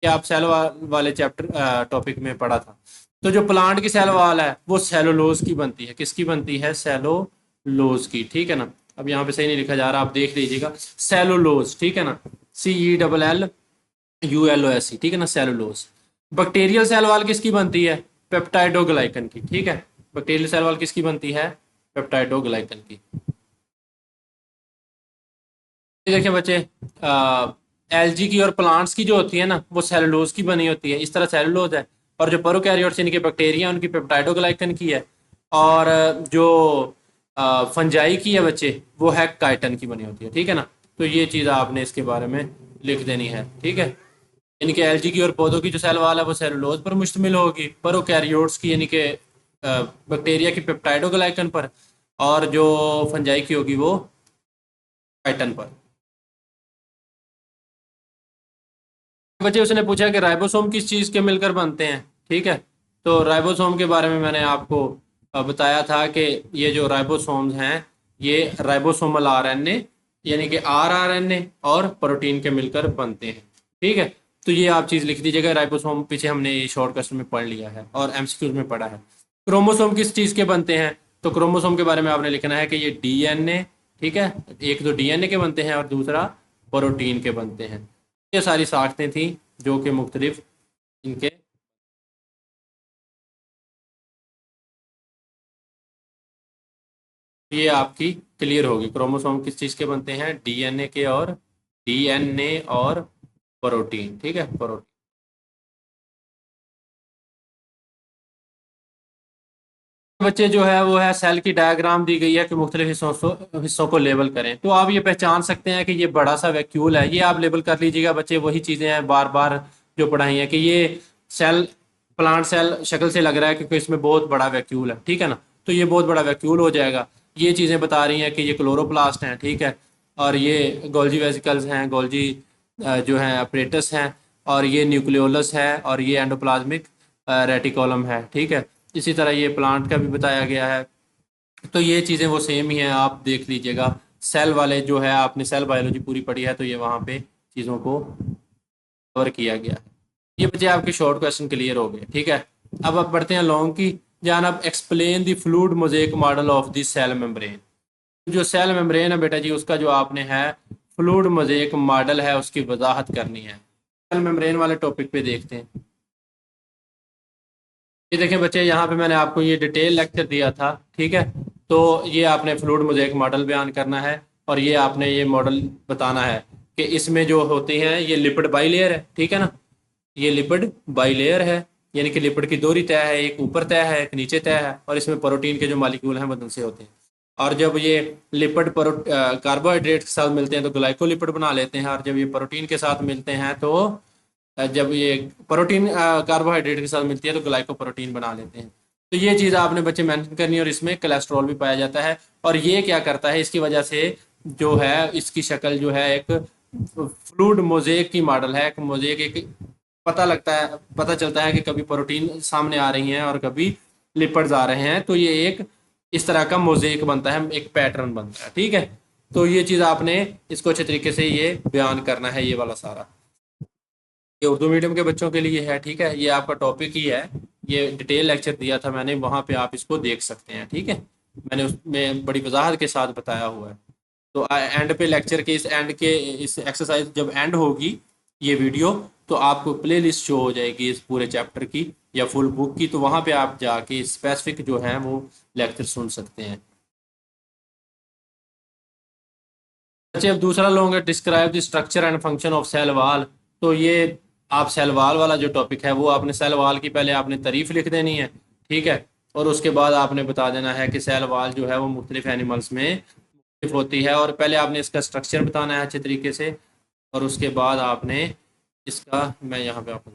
ये आप सेल वाले चैप्टर टॉपिक में पढ़ा था। तो जो प्लांट की सेल वाल है वो सेलुलोज की बनती है। किसकी बनती है? सेलुलोज की, ठीक है ना। अब यहाँ पे सही नहीं लिखा जा रहा, आप देख लीजिएगा, सेलुलोज, ठीक है ना, CELLULOS, ठीक है ना, सेलुलोज। बैक्टीरियल सेल वाल किसकी बनती है? पेप्टाइडोग्लाइकन की, ठीक है। बैक्टीरियल सेल वाल किसकी बनती है? पेप्टाइडोग्लाइकन की। देखिए बच्चे, एलजी की और प्लांट्स की जो होती है ना, वो सेलुलोज की बनी होती है, इस तरह सेलुलोज है। और जो प्रोकैरियोट्स यानी कि बैक्टीरिया, उनकी पेप्टाइडोग्लाइकन की है। और जो फंजाई की है बच्चे, वो है काइटन की बनी होती है, ठीक है ना। तो ये चीज़ आपने इसके बारे में लिख देनी है, ठीक है। यानी कि एलजी की और पौधों की जो सेल वाल है वो सेलुलोज पर मुश्तमिल होगी, प्रोकैरियोट्स की यानी कि बैक्टीरिया की पेप्टाइडोग्लाइकन पर, और जो फंजाई की होगी वो काइटन पर। बच्चे उसने पूछा कि राइबोसोम किस चीज़ के मिलकर बनते हैं, ठीक है। तो राइबोसोम के बारे में मैंने आपको बताया था कि ये जो राइबोसोम्स हैं, ये राइबोसोमल आरएनए यानी कि आरआरएनए और प्रोटीन के मिलकर बनते हैं, ठीक है। तो ये आप चीज़ लिख दीजिएगा, राइबोसोम पीछे हमने ये शॉर्ट क्वेश्चन में पढ़ लिया है और एमसीक्यूज में पढ़ा है। क्रोमोसोम किस चीज़ के बनते हैं? तो क्रोमोसोम के बारे में आपने लिखना है कि ये डीएनए, ठीक है, एक तो डीएनए के बनते हैं और दूसरा प्रोटीन के बनते हैं। ये सारी साख्तें थी जो कि मुख्तलिफ इनके। ये आपकी क्लियर होगी, क्रोमोसोम किस चीज़ के बनते हैं? डीएनए और प्रोटीन, ठीक है, प्रोटीन। बच्चे जो है वो है, सेल की डायग्राम दी गई है कि मुख्तलिफ हिस्सों को लेबल करें। तो आप ये पहचान सकते हैं कि ये बड़ा सा वैक्यूल है, ये आप लेबल कर लीजिएगा बच्चे। वही चीज़ें हैं बार बार जो पढ़ाई है कि ये सेल, प्लांट सेल शक्ल से लग रहा है क्योंकि इसमें बहुत बड़ा वैक्यूल है, ठीक है ना। तो ये बहुत बड़ा वैक्यूल हो जाएगा। ये चीज़ें बता रही हैं कि ये क्लोरोप्लास्ट हैं, ठीक है, और ये गोल्जी वेसिकल्स हैं, गोल्जी जो हैं अपरेटस हैं, और ये न्यूक्लियोलस है, और ये एंडोप्लाज्मिक रेटिकुलम है, ठीक है। इसी तरह ये प्लांट का भी बताया गया है। तो ये चीज़ें वो सेम ही हैं, आप देख लीजिएगा। सेल वाले जो है, आपने सेल बायोलॉजी पूरी पढ़ी है तो ये वहाँ पे चीज़ों को कवर किया गया है। ये बच्चे आपके शॉर्ट क्वेश्चन क्लियर हो गए, ठीक है। अब आप बढ़ते हैं लॉन्ग की जान। अब explain the fluid mosaic model of the cell membrane. जो सेल मेम्ब्रेन है बेटा जी, उसका जो आपने है फ्लूइड मोज़ेक मॉडल है, उसकी वजाहत करनी है। सेल मेम्ब्रेन वाले टॉपिक पे देखते हैं। ये देखें बच्चे, यहाँ पे मैंने आपको ये डिटेल लेक्चर दिया था, ठीक है। तो ये आपने फ्लूइड मोज़ेक मॉडल बयान करना है, और ये आपने ये मॉडल बताना है कि इसमें जो होती हैं ये लिपिड बाइलेयर है, ठीक है ना। ये लिपिड बाइलेयर है, यानी कि लिपिड की दोहरी तह है, एक ऊपर तह है एक नीचे तह है, और इसमें प्रोटीन के जो मालिक्यूल हैं बदन से होते हैं। और जब ये लिपिड कार्बोहाइड्रेट के साथ मिलते हैं तो ग्लाइकोलिपिड बना लेते हैं, और जब ये प्रोटीन के साथ मिलते हैं तो जब ये प्रोटीन कार्बोहाइड्रेट के साथ मिलती है तो ग्लाइकोप्रोटीन बना लेते हैं। तो ये चीज़ आपने बच्चे मेंशन करनी है। और इसमें कोलेस्ट्रॉल भी पाया जाता है, और ये क्या करता है, इसकी वजह से जो है इसकी शक्ल जो है एक फ्लूइड मोज़ेक की मॉडल है। एक मोज़ेक, एक पता लगता है, पता चलता है कि कभी प्रोटीन सामने आ रही हैं और कभी लिपिड्स आ रहे हैं। तो ये एक इस तरह का मोज़ेक बनता है, एक पैटर्न बनता है, ठीक है। तो ये चीज़ आपने इसको अच्छे तरीके से ये बयान करना है, ये वाला सारा। ये उर्दू मीडियम के बच्चों के लिए है, ठीक है, ये आपका टॉपिक ही है। ये डिटेल लेक्चर दिया था मैंने, वहाँ पे आप इसको देख सकते हैं, ठीक है। मैंने उसमें बड़ी वजाहत के साथ बताया हुआ है। तो एंड पे लेक्चर के इस एक्सरसाइज जब एंड होगी ये वीडियो, तो आपको प्ले लिस्ट शो हो जाएगी इस पूरे चैप्टर की या फुल बुक की। तो वहाँ पे आप जाके स्पेसिफिक जो है वो लेक्चर सुन सकते हैं। अच्छा, अब दूसरा लोगे describe the structure and function of cell wall. तो ये आप सेल वाल वाला जो टॉपिक है वो आपने सेल वाल की पहले आपने तारीफ लिख देनी है, ठीक है। और उसके बाद आपने बता देना है कि सेल वाल जो है वो मुख्तलिफ एनिमल्स में होती है, और पहले आपने इसका स्ट्रक्चर बताना है अच्छे तरीके से, और उसके बाद आपने इसका, मैं यहाँ पे आपको,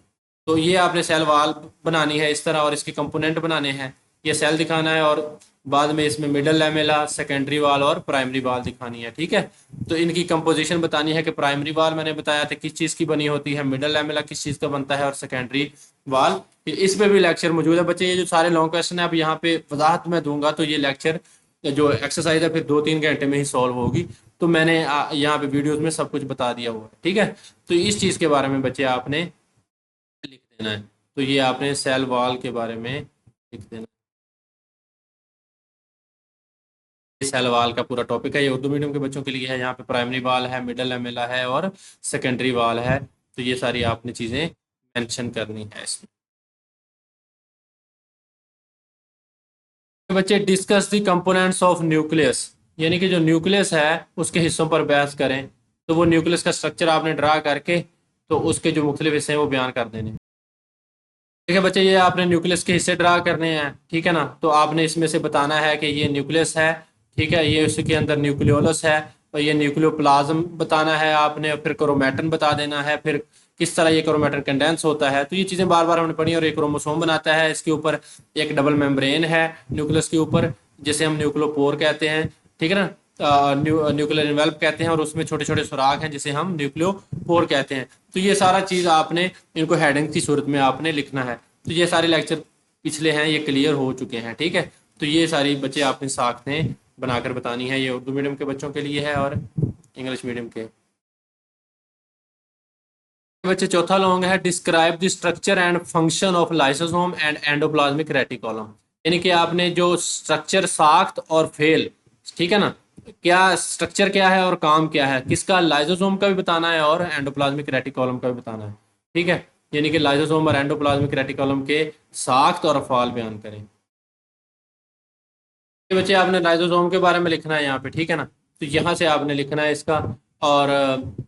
तो ये आपने सेल वाल बनानी है इस तरह, और इसके कंपोनेंट बनाने हैं, ये सेल दिखाना है, और बाद में इसमें मिडल लैमेला, सेकेंडरी वाल और प्राइमरी वाल दिखानी है। ठीक है, तो इनकी कंपोजिशन बतानी है कि प्राइमरी वाल मैंने बताया था किस चीज़ की बनी होती है, मिडल लैमेला किस चीज़ का बनता है, और सेकेंडरी वाल, इस पे भी लेक्चर मौजूद है बच्चे। ये जो सारे लॉन्ग क्वेश्चन है अब यहाँ पे वजाहत में दूंगा, तो ये लेक्चर जो एक्सरसाइज है फिर 2-3 घंटे में ही सॉल्व होगी। तो मैंने यहाँ पे वीडियोस में सब कुछ बता दिया हुआ है। ठीक है, तो इस चीज़ के बारे में बच्चे आपने लिख देना है। तो ये आपने सेल वॉल के बारे में लिख देना। सेल वॉल का पूरा टॉपिक है, ये उर्दू मीडियम के बच्चों के लिए है। यहाँ पे प्राइमरी वाल है, मिडल एमेला है और सेकेंडरी वाल है। तो ये सारी आपने चीज़ें मेंशन करनी है इसमें। बच्चे discuss the components of nucleus, यानी कि जो न्यूक्लियस है उसके हिस्सों पर बहस करें। तो वो न्यूक्लियस का स्ट्रक्चर आपने ड्रा करके तो उसके जो मुख्तलिफ हिस्से हैं वो बयान कर देने। ठीक है बच्चे, ये आपने न्यूक्लियस के हिस्से ड्रा करने हैं। ठीक है ना, तो आपने इसमें से बताना है कि ये न्यूक्लियस है। ठीक है, ये उसके अंदर न्यूक्लियोलस है, और ये न्यूक्लियोप्लाज्म बताना है आपने, फिर क्रोमैटन बता देना है, फिर किस तरह ये क्रोमैटन कंडेंस होता है। तो ये चीज़ें बार बार हमने पढ़ी। और एक क्रोमोसोम बनाता है, इसके ऊपर एक डबल मेम्ब्रेन है न्यूक्लियस के ऊपर, जिसे हम न्यूक्लियोपोर कहते हैं। ठीक है ना, न्यूक्लियर इन्वेल्प कहते हैं, और उसमें छोटे छोटे सुराख हैं जिसे हम न्यूक्लियोपोर कहते हैं। तो ये सारा चीज़ आपने इनको हेडिंग की सूरत में आपने लिखना है। तो ये सारे लेक्चर पिछले हैं, ये क्लियर हो चुके हैं। ठीक है, तो ये सारी बच्चे आपने साख्तें बनाकर बतानी है। ये उर्दू मीडियम के बच्चों के लिए है और इंग्लिश मीडियम के बच्चे। चौथा लॉन्ग है describe the structure and function of lysosome and endoplasmic reticulum, यानी कि आपने जो स्ट्रक्चर, साख्त और फेल, ठीक है ना, क्या स्ट्रक्चर क्या है और काम क्या है, किसका, लाइसोसोम का भी बताना है और एंडोप्लाज्मिक रेटिकुलम का भी बताना है। ठीक है, यानी कि लाइसोसोम और एंडोप्लाज्मिक रेटिकुलम के साख्त और अफ़आल बयान करें। ये बच्चे आपने लाइसोसोम के बारे में लिखना है यहाँ पे। ठीक है ना, तो यहाँ से आपने लिखना है इसका, और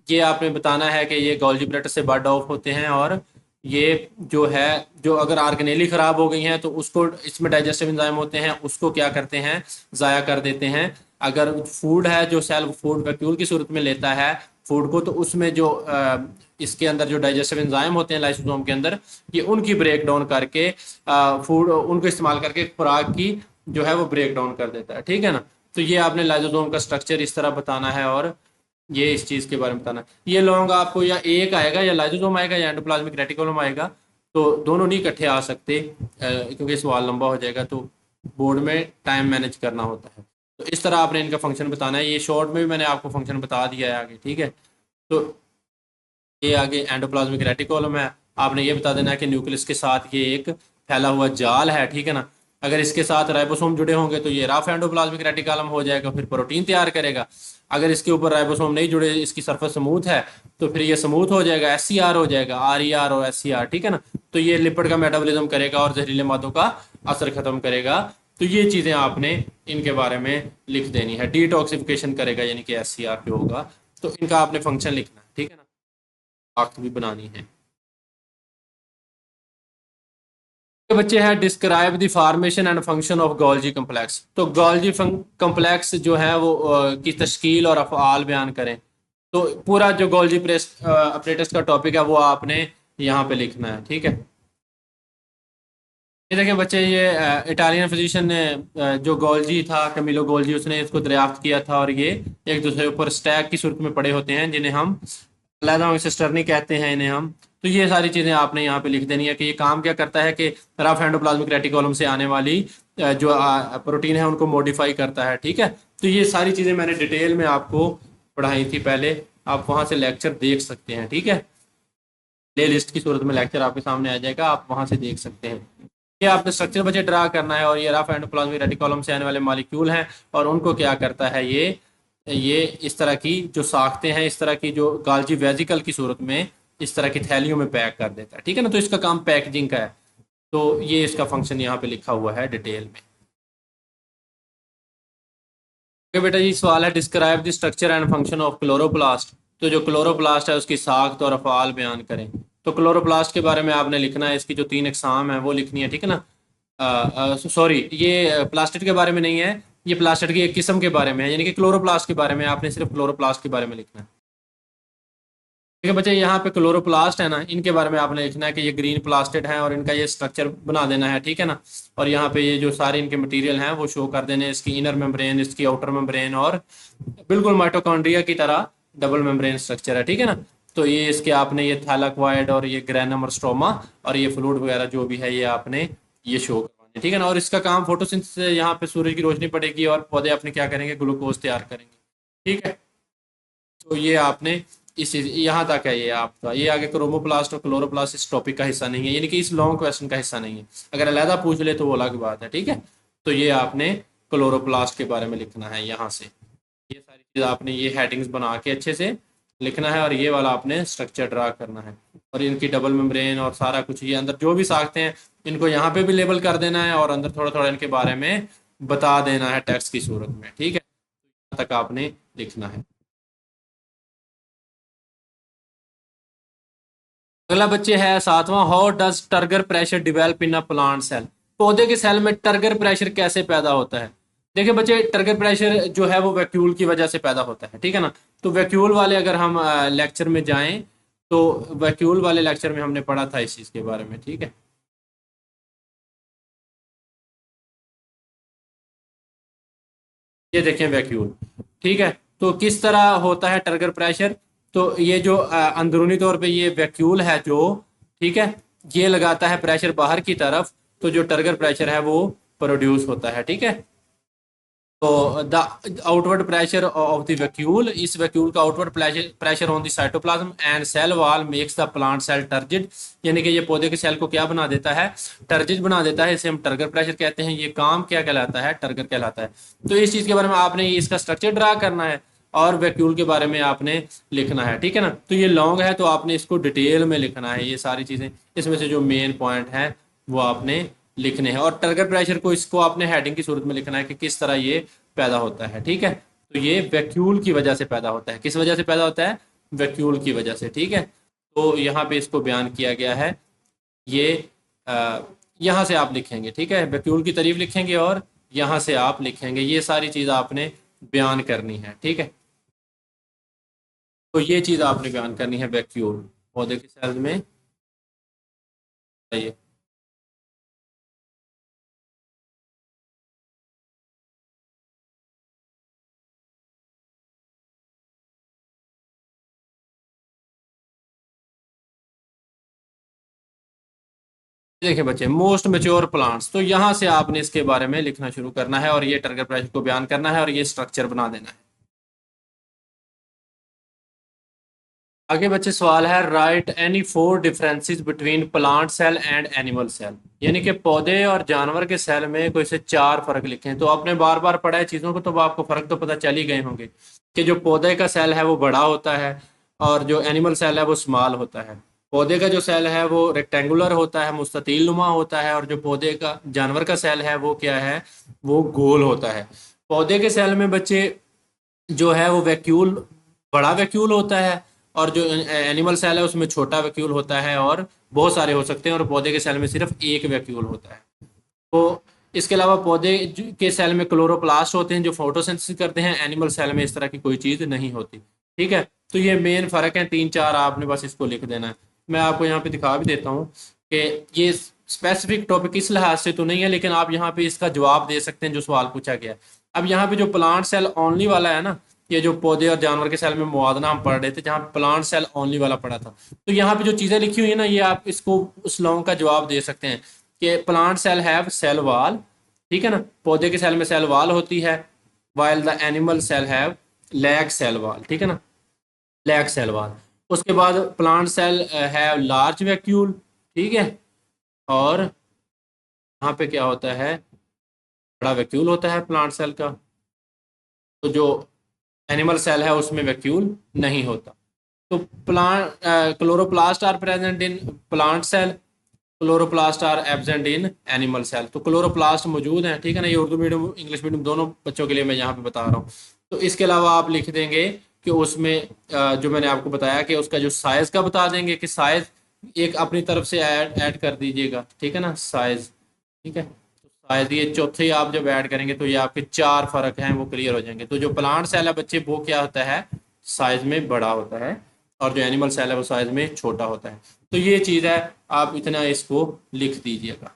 ये आपने बताना है कि ये गोल्जी ब्लैटर से बर्ड ऑफ होते हैं, और ये जो है, जो अगर आर्गेनेली ख़राब हो गई हैं तो उसको, इसमें डाइजेस्टिव एंजाइम होते हैं, उसको क्या करते हैं, ज़ाया कर देते हैं। अगर फूड है जो सेल फूड वैक्यूल की सूरत में लेता है फूड को, तो उसमें जो इसके अंदर जो डाइजेस्टिव एंजाइम होते हैं लाइसोसोम के अंदर, ये उनकी ब्रेक डाउन करके फूड उनको इस्तेमाल करके खुराक की जो है वो ब्रेक डाउन कर देता है। ठीक है ना, तो ये आपने लाइसोसोम का स्ट्रक्चर इस तरह बताना है, और ये इस चीज़ के बारे में बताना है। ये लॉन्ग आपको या एक आएगा, या लाइसोसोम आएगा, या एंडोप्लाज्मिक रेटिकुलम आएगा। तो दोनों नहीं इकट्ठे आ सकते, क्योंकि सवाल लंबा हो जाएगा, तो बोर्ड में टाइम मैनेज करना होता है। तो इस तरह आपने इनका फंक्शन बताना है। ये शॉर्ट में भी मैंने आपको फंक्शन बता दिया है आगे। ठीक है, तो ये आगे एंडोप्लाज्मिक रेटिकुलम है, आपने ये बता देना है कि न्यूक्लियस के साथ ये एक फैला हुआ जाल है। ठीक है ना, अगर इसके साथ राइबोसोम जुड़े होंगे तो ये रफ एंडोप्लाज्मिक रेटिकुलम हो जाएगा, फिर प्रोटीन तैयार करेगा। अगर इसके ऊपर राइबोसोम नहीं जुड़े, इसकी सरफेस स्मूथ है, तो फिर ये स्मूथ हो जाएगा, SCR हो जाएगा, RER और SCR। ठीक है ना, तो ये लिपिड का मेटाबॉलिज्म करेगा और जहरीले मादों का असर खत्म करेगा। तो ये चीज़ें आपने इनके बारे में लिख देनी है। डिटॉक्सिफिकेशन करेगा, यानी कि SCR पे होगा। तो इनका आपने फंक्शन लिखना है। ठीक है ना, साख्त भी बनानी है। बच्चे हैं describe the formation and function of Golgi complex. तो गोल्जी कम्प्लेक्स जो है वो की तश्कील और अफ़आल बयान करें। तो पूरा जो गोल्जी प्रेस अपरेटस का टॉपिक है वो आपने यहाँ पे लिखना है। ठीक है, ये देखें बच्चे, ये इटालियन फिजिशियन ने जो गोल्जी था, कमीलो गोल्जी, उसने इसको दरियाफ्त किया था, और ये एक दूसरे के ऊपर स्टैक की सूरत में पड़े होते हैं, जिन्हें हम अलहदा सिस्टर्नी कहते हैं इन्हें हम। तो ये सारी चीज़ें आपने यहाँ पे लिख देनी है कि ये काम क्या करता है कि रफ एंडोप्लाज्मिक रेटिकुलम से आने वाली जो प्रोटीन है उनको मॉडिफाई करता है। ठीक है, तो ये सारी चीज़ें मैंने डिटेल में आपको पढ़ाई थी पहले, आप वहाँ से लेक्चर देख सकते हैं। ठीक है, प्ले लिस्ट की सूरत में लेक्चर आपके सामने आ जाएगा, आप वहाँ से देख सकते हैं। ये आपने स्ट्रक्चर बच्चे ड्रा करना है, और ये रफ एंडोप्लाज्मिक रेटिकुलम से आने वाले मॉलिक्यूल हैं, और उनको क्या करता है, ये इस तरह की जो साख्तें हैं, इस तरह की जो गाल्जी वेजिकल की सूरत में इस तरह की थैलियों में पैक कर देता है। ठीक है ना, तो इसका काम पैकेजिंग का है। तो ये इसका फंक्शन यहाँ पे लिखा हुआ है डिटेल में। ओके बेटा जी, सवाल है describe the structure and function of chloroplast. तो जो क्लोरोप्लास्ट है उसकी साख्त और अफ़आल बयान करें। तो क्लोरोप्लास्ट के बारे में आपने लिखना है, इसकी जो 3 अक़साम है वो लिखनी है। ठीक है ना, सॉरी, ये प्लास्टिड के बारे में नहीं है, ये प्लास्टिड की एक किस्म के बारे में है, यानी कि क्लोरोप्लास्ट के बारे में, आपने सिर्फ क्लोरोप्लास्ट के बारे में लिखना है। ठीक है बच्चे, यहाँ पे क्लोरोप्लास्ट है ना, इनके बारे में आपने लिखना है कि ये ग्रीन प्लास्टिड है और इनका ये स्ट्रक्चर बना देना है, ठीक है ना। और यहाँ पे ये जो सारे इनके मटेरियल हैं वो शो कर देने हैं, इसकी इनर मेम्ब्रेन, इसकी आउटर मेम्ब्रेन, और बिल्कुल माइटोकॉन्ड्रिया की तरह डबल मेम्ब्रेन स्ट्रक्चर है, ठीक है ना। तो ये इसके आपने ये थैलाक्वाइड और ये ग्रैनम और स्ट्रोमा और ये फ्लूइड वगैरह जो भी है ये आपने ये शो करवाने, ठीक है ना। और इसका काम फोटोसिंथेसिस से, यहाँ पे सूरज की रोशनी पड़ेगी और पौधे अपने क्या करेंगे, ग्लूकोज तैयार करेंगे, ठीक है। तो ये आपने इस यहाँ तक है ये आपका, ये आगे क्रोमोप्लास्ट और क्लोरोप्लास्ट इस टॉपिक का हिस्सा नहीं है, यानी कि इस लॉन्ग क्वेश्चन का हिस्सा नहीं है। अगर अलहदा पूछ ले तो वो अलग बात है, ठीक है। तो ये आपने क्लोरोप्लास्ट के बारे में लिखना है यहाँ से, ये सारी चीज़ आपने ये हेडिंग्स बना के अच्छे से लिखना है, और ये वाला आपने स्ट्रक्चर ड्रा करना है, और इनकी डबल मेम्ब्रेन और सारा कुछ ये अंदर जो भी साखते हैं इनको यहाँ पे भी लेबल कर देना है, और अंदर थोड़ा थोड़ा इनके बारे में बता देना है टेक्स्ट की सूरत में, ठीक है। यहाँ तक आपने लिखना है। अगला बच्चे है सातवां, how does turgor pressure develop in a plant cell. पौधे के सेल में टर्गर प्रेशर कैसे पैदा होता है। देखिए बच्चे, टर्गर प्रेशर जो है वो वैक्यूल की वजह से पैदा होता है, ठीक है ना। तो वैक्यूल वाले अगर हम लेक्चर में जाएं तो वैक्यूल वाले लेक्चर में हमने पढ़ा था इस चीज के बारे में, ठीक है। ये देखें वैक्यूल, ठीक है। तो किस तरह होता है टर्गर प्रेशर। तो ये जो अंदरूनी तौर पे ये वैक्यूल है जो, ठीक है, ये लगाता है प्रेशर बाहर की तरफ, तो जो टर्गर प्रेशर है वो प्रोड्यूस होता है, ठीक है। तो the outward pressure of the vacuole, इस वैक्यूल का outward pressure on the cytoplasm and cell wall makes the plant cell turgid, यानी कि ये पौधे के सेल को क्या बना देता है, टर्जिड बना देता है। इसे हम टर्गर प्रेशर कहते हैं। ये काम क्या कहलाता है, टर्गर कहलाता है। तो इस चीज के बारे में आपने इसका स्ट्रक्चर ड्रा करना है और वैक्यूल के बारे में आपने लिखना है, ठीक है ना। तो ये लॉन्ग है तो आपने इसको डिटेल में लिखना है, ये सारी चीजें इसमें से जो मेन पॉइंट है वो आपने लिखने हैं। और टर्गर प्रेशर को इसको आपने हेडिंग की सूरत में लिखना है कि किस तरह ये पैदा होता है, ठीक है। तो ये वैक्यूल की वजह से पैदा होता है। किस वजह से पैदा होता है, वैक्यूल की वजह से, ठीक है। तो यहाँ पे इसको बयान किया गया है। ये यहाँ से आप लिखेंगे, ठीक है, वैक्यूल की तारीफ लिखेंगे और यहाँ से आप लिखेंगे, ये सारी चीज़ आपने बयान करनी है, ठीक है। तो ये चीज़ आपने बयान करनी है वैक्यूल पौधे के सेल में। ये देखिए बच्चे, मोस्ट मेच्योर प्लांट्स, तो यहाँ से आपने इसके बारे में लिखना शुरू करना है और ये टर्गर प्रेशर को बयान करना है और ये स्ट्रक्चर बना देना है। आगे बच्चे सवाल है, write any four differences between plant cell and animal cell, यानी कि पौधे और जानवर के सेल में कोई से चार फर्क लिखे। तो आपने बार बार पढ़ा है चीज़ों को, तो आपको फर्क तो पता चल ही गए होंगे कि जो पौधे का सेल है वो बड़ा होता है और जो एनिमल सेल है वो स्मॉल होता है। पौधे का जो सेल है वो रेक्टेंगुलर होता है, मुस्ततील नुमा होता है, और जो पौधे का जानवर का सेल है वो क्या है, वो गोल होता है। पौधे के सेल में बच्चे जो है वो वैक्यूल, बड़ा वैक्यूल होता है, और जो एनिमल सेल है उसमें छोटा वैक्यूल होता है, और बहुत सारे हो सकते हैं, और पौधे के सेल में सिर्फ एक वैक्यूल होता है। तो इसके अलावा पौधे के सेल में क्लोरोप्लास्ट होते हैं जो फोटोसिंथेसिस करते हैं, एनिमल सेल में इस तरह की कोई चीज़ नहीं होती, ठीक है। तो ये मेन फर्क है, तीन चार आपने बस इसको लिख देना है। मैं आपको यहाँ पे दिखा भी देता हूँ कि ये स्पेसिफिक टॉपिक इस लिहाज से तो नहीं है, लेकिन आप यहाँ पे इसका जवाब दे सकते हैं जो सवाल पूछा गया है। अब यहाँ पे जो प्लांट सेल ओनली वाला है ना, ये जो पौधे और जानवर के सेल में मुआवजना हम पढ़ रहे थे, जहाँ प्लांट सेल ओनली वाला पढ़ा था, तो यहाँ पे जो चीज़ें लिखी हुई है ना, ये आप इसको उस लॉन्ग का जवाब दे सकते हैं कि plant cell have cell wall, ठीक है ना, पौधे के सेल में सेल वाल होती है, while the animal cell have lack cell wall, ठीक है ना, लैग सेल वाल। उसके बाद plant cell have large vacuole, ठीक है, और यहाँ पे क्या होता है, बड़ा वैक्यूल होता है प्लांट सेल का। तो जो एनिमल सेल है उसमें वैक्यूल नहीं होता। तो plant chloroplast are present in plant cell, chloroplast are absent in animal cell. तो क्लोरोप्लास्ट मौजूद हैं, ठीक है ना, ये उर्दू मीडियम इंग्लिश मीडियम दोनों बच्चों के लिए मैं यहाँ पे बता रहा हूँ। तो इसके अलावा आप लिख देंगे कि उसमें जो मैंने आपको बताया कि उसका जो साइज का बता देंगे कि साइज एक अपनी तरफ से ऐड कर दीजिएगा, ठीक है ना, साइज, ठीक है। तो शायद ये चौथे आप जब ऐड करेंगे तो ये आपके चार फर्क हैं वो क्लियर हो जाएंगे। तो जो प्लांट सेल है बच्चे वो क्या होता है, साइज में बड़ा होता है, और जो एनिमल सेल है वो साइज में छोटा होता है। तो ये चीज है, आप इतना इसको लिख दीजिएगा।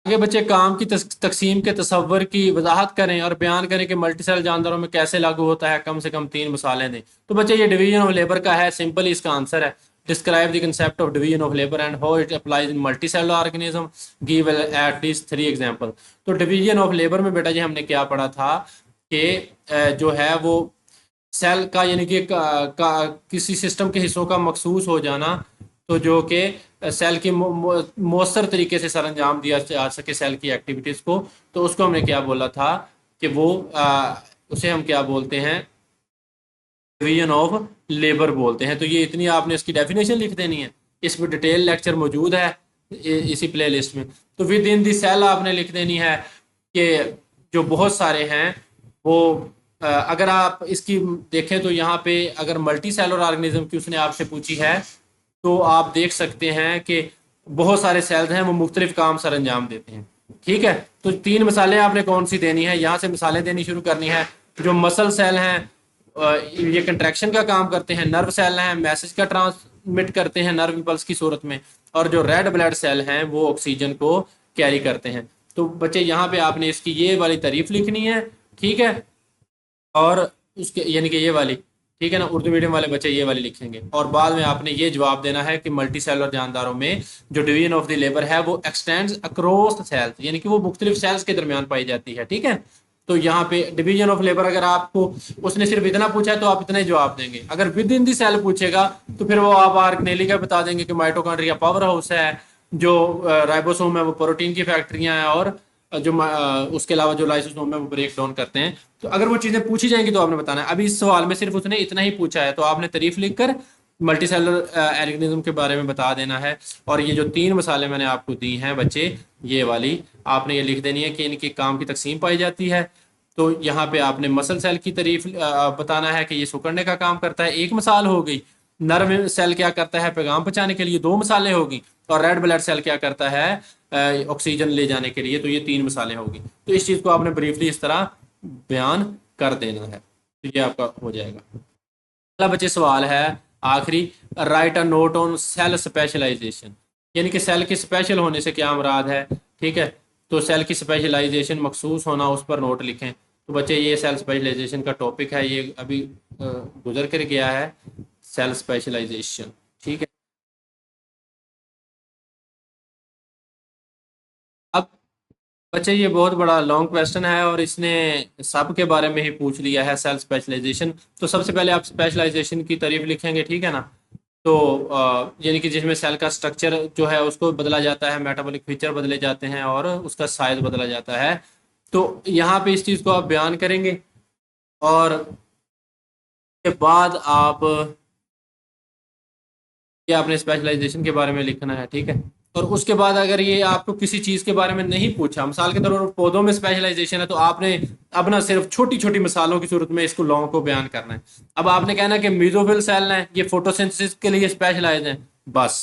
आगे बच्चे काम की तकसीम के तस्वर की वजाहत करें और बयान करें कि मल्टी सेल जानदारों में कैसे लागू होता है, कम से कम 3 मिसालें दें। तो बच्चे ये डिवीजन ऑफ लेबर का है, सिंपल इसका आंसर है describe the concept of division of labour and how it applies in multi cell organism, give at least 3 example. तो डिवीजन ऑफ लेबर में बेटा जी हमने क्या पढ़ा था कि जो है वो सेल का यानी कि किसी सिस्टम के हिस्सों का मखसूस हो जाना, तो जो कि सेल की मौसर तरीके से सर अंजाम दिया जा सके सेल की एक्टिविटीज को, तो उसको हमने क्या बोला था कि वो उसे हम क्या बोलते हैं, डिवीजन ऑफ लेबर बोलते हैं। तो ये इतनी आपने इसकी डेफिनेशन लिख देनी है, इसमें डिटेल लेक्चर मौजूद है इसी प्ले लिस्ट में। तो विद इन दी सेल आपने लिख देनी है कि जो बहुत सारे हैं वो अगर आप इसकी देखें तो यहाँ पे अगर मल्टी सेलुलर ऑर्गेनिज्म की उसने आपसे पूछी है तो आप देख सकते हैं कि बहुत सारे सेल्स हैं वो मुख्तलिफ काम सर अंजाम देते हैं। ठीक है, तो 3 मिसालें आपने कौन सी देनी है, यहाँ से मिसालें देनी शुरू करनी है। जो मसल सेल हैं ये कंट्रैक्शन का काम करते हैं, नर्व सेल हैं मैसेज का ट्रांसमिट करते हैं नर्व इम्पल्स की सूरत में, और जो रेड ब्लड सेल हैं वो ऑक्सीजन को कैरी करते हैं। तो बच्चे यहाँ पे आपने इसकी ये वाली तारीफ लिखनी है, ठीक है, और उसके यानी कि ये वाली, ठीक है ना, उर्दू मीडियम वाले बच्चे ये वाली लिखेंगे, और बाद में आपने ये जवाब देना है कि मल्टी सेलुलर जानदारों में जो डिवीजन ऑफ द लेबर है वो एक्सटेंड्स अक्रॉस सेल्स, यानी कि वो मुख्तलिफ सेल्स के दरमियान पाई जाती है। ठीक है, तो यहाँ पे डिवीजन ऑफ लेबर अगर आपको उसने सिर्फ इतना पूछा है तो आप इतना ही जवाब देंगे। अगर विद इन दी सेल पूछेगा तो फिर वो आप ऑर्गेनेली का बता देंगे कि माइटोकॉन्ड्रिया पावर हाउस है, जो राइबोसोम है वो प्रोटीन की फैक्ट्रियां हैं, और जो उसके अलावा जो लाइसोसोम है वो ब्रेक डाउन करते हैं। तो अगर वो चीजें पूछी जाएंगी तो आपने बताना है। अभी इस सवाल में सिर्फ उसने इतना ही पूछा है तो आपने तारीफ लिखकर मल्टी सेलुलर ऑर्गेनिज्म के बारे में बता देना है। और ये जो 3 मिसालें मैंने आपको दी हैं बच्चे, ये वाली आपने ये लिख देनी है कि इनकी काम की तकसीम पाई जाती है। तो यहाँ पे आपने मसल सेल की तारीफ बताना है कि ये सुकड़ने का काम करता है, एक मिसाल हो गई। नर्व सेल क्या करता है, पैगाम पहुंचाने के लिए, 2 मिसालें होगी। और रेड ब्लड सेल क्या करता है, ऑक्सीजन ले जाने के लिए, तो ये 3 मिसालें होगी। तो इस चीज को आपने ब्रीफली इस तरह बयान कर देना है, तो ये आपका हो जाएगा। अगला बच्चे सवाल है आखिरी, write a note on cell specialisation, यानी कि सेल के स्पेशल होने से क्या मुराद है। ठीक है, तो सेल की स्पेशलाइजेशन मखसूस होना, उस पर नोट लिखें। तो बच्चे ये सेल स्पेशलाइजेशन का टॉपिक है, ये अभी गुजर कर गया है, सेल स्पेशलाइजेशन। ठीक है, अब बच्चे ये बहुत बड़ा लॉन्ग क्वेश्चन है और इसने सब के बारे में ही पूछ लिया है, सेल स्पेशलाइजेशन। तो सबसे पहले आप स्पेशलाइजेशन की तारीफ लिखेंगे, ठीक है ना। तो यानी कि जिसमें सेल का स्ट्रक्चर जो है उसको बदला जाता है, मेटाबॉलिक फीचर बदले जाते हैं और उसका साइज बदला जाता है। तो यहाँ पे इस चीज़ को आप बयान करेंगे और के बाद आप ये आपने स्पेशलाइजेशन के बारे में लिखना है। ठीक है, और उसके बाद अगर ये आपको किसी चीज के बारे में नहीं पूछा, मिसाल के तौर पर पौधों में स्पेशलाइजेशन है, तो आपने अब ना सिर्फ छोटी छोटी मिसालों की सूरत में इसको लॉन्ग को बयान करना है। अब आपने कहना है कि मीजोफिल सेल है ये फोटोसिंथेसिस के लिए स्पेशलाइज है, बस।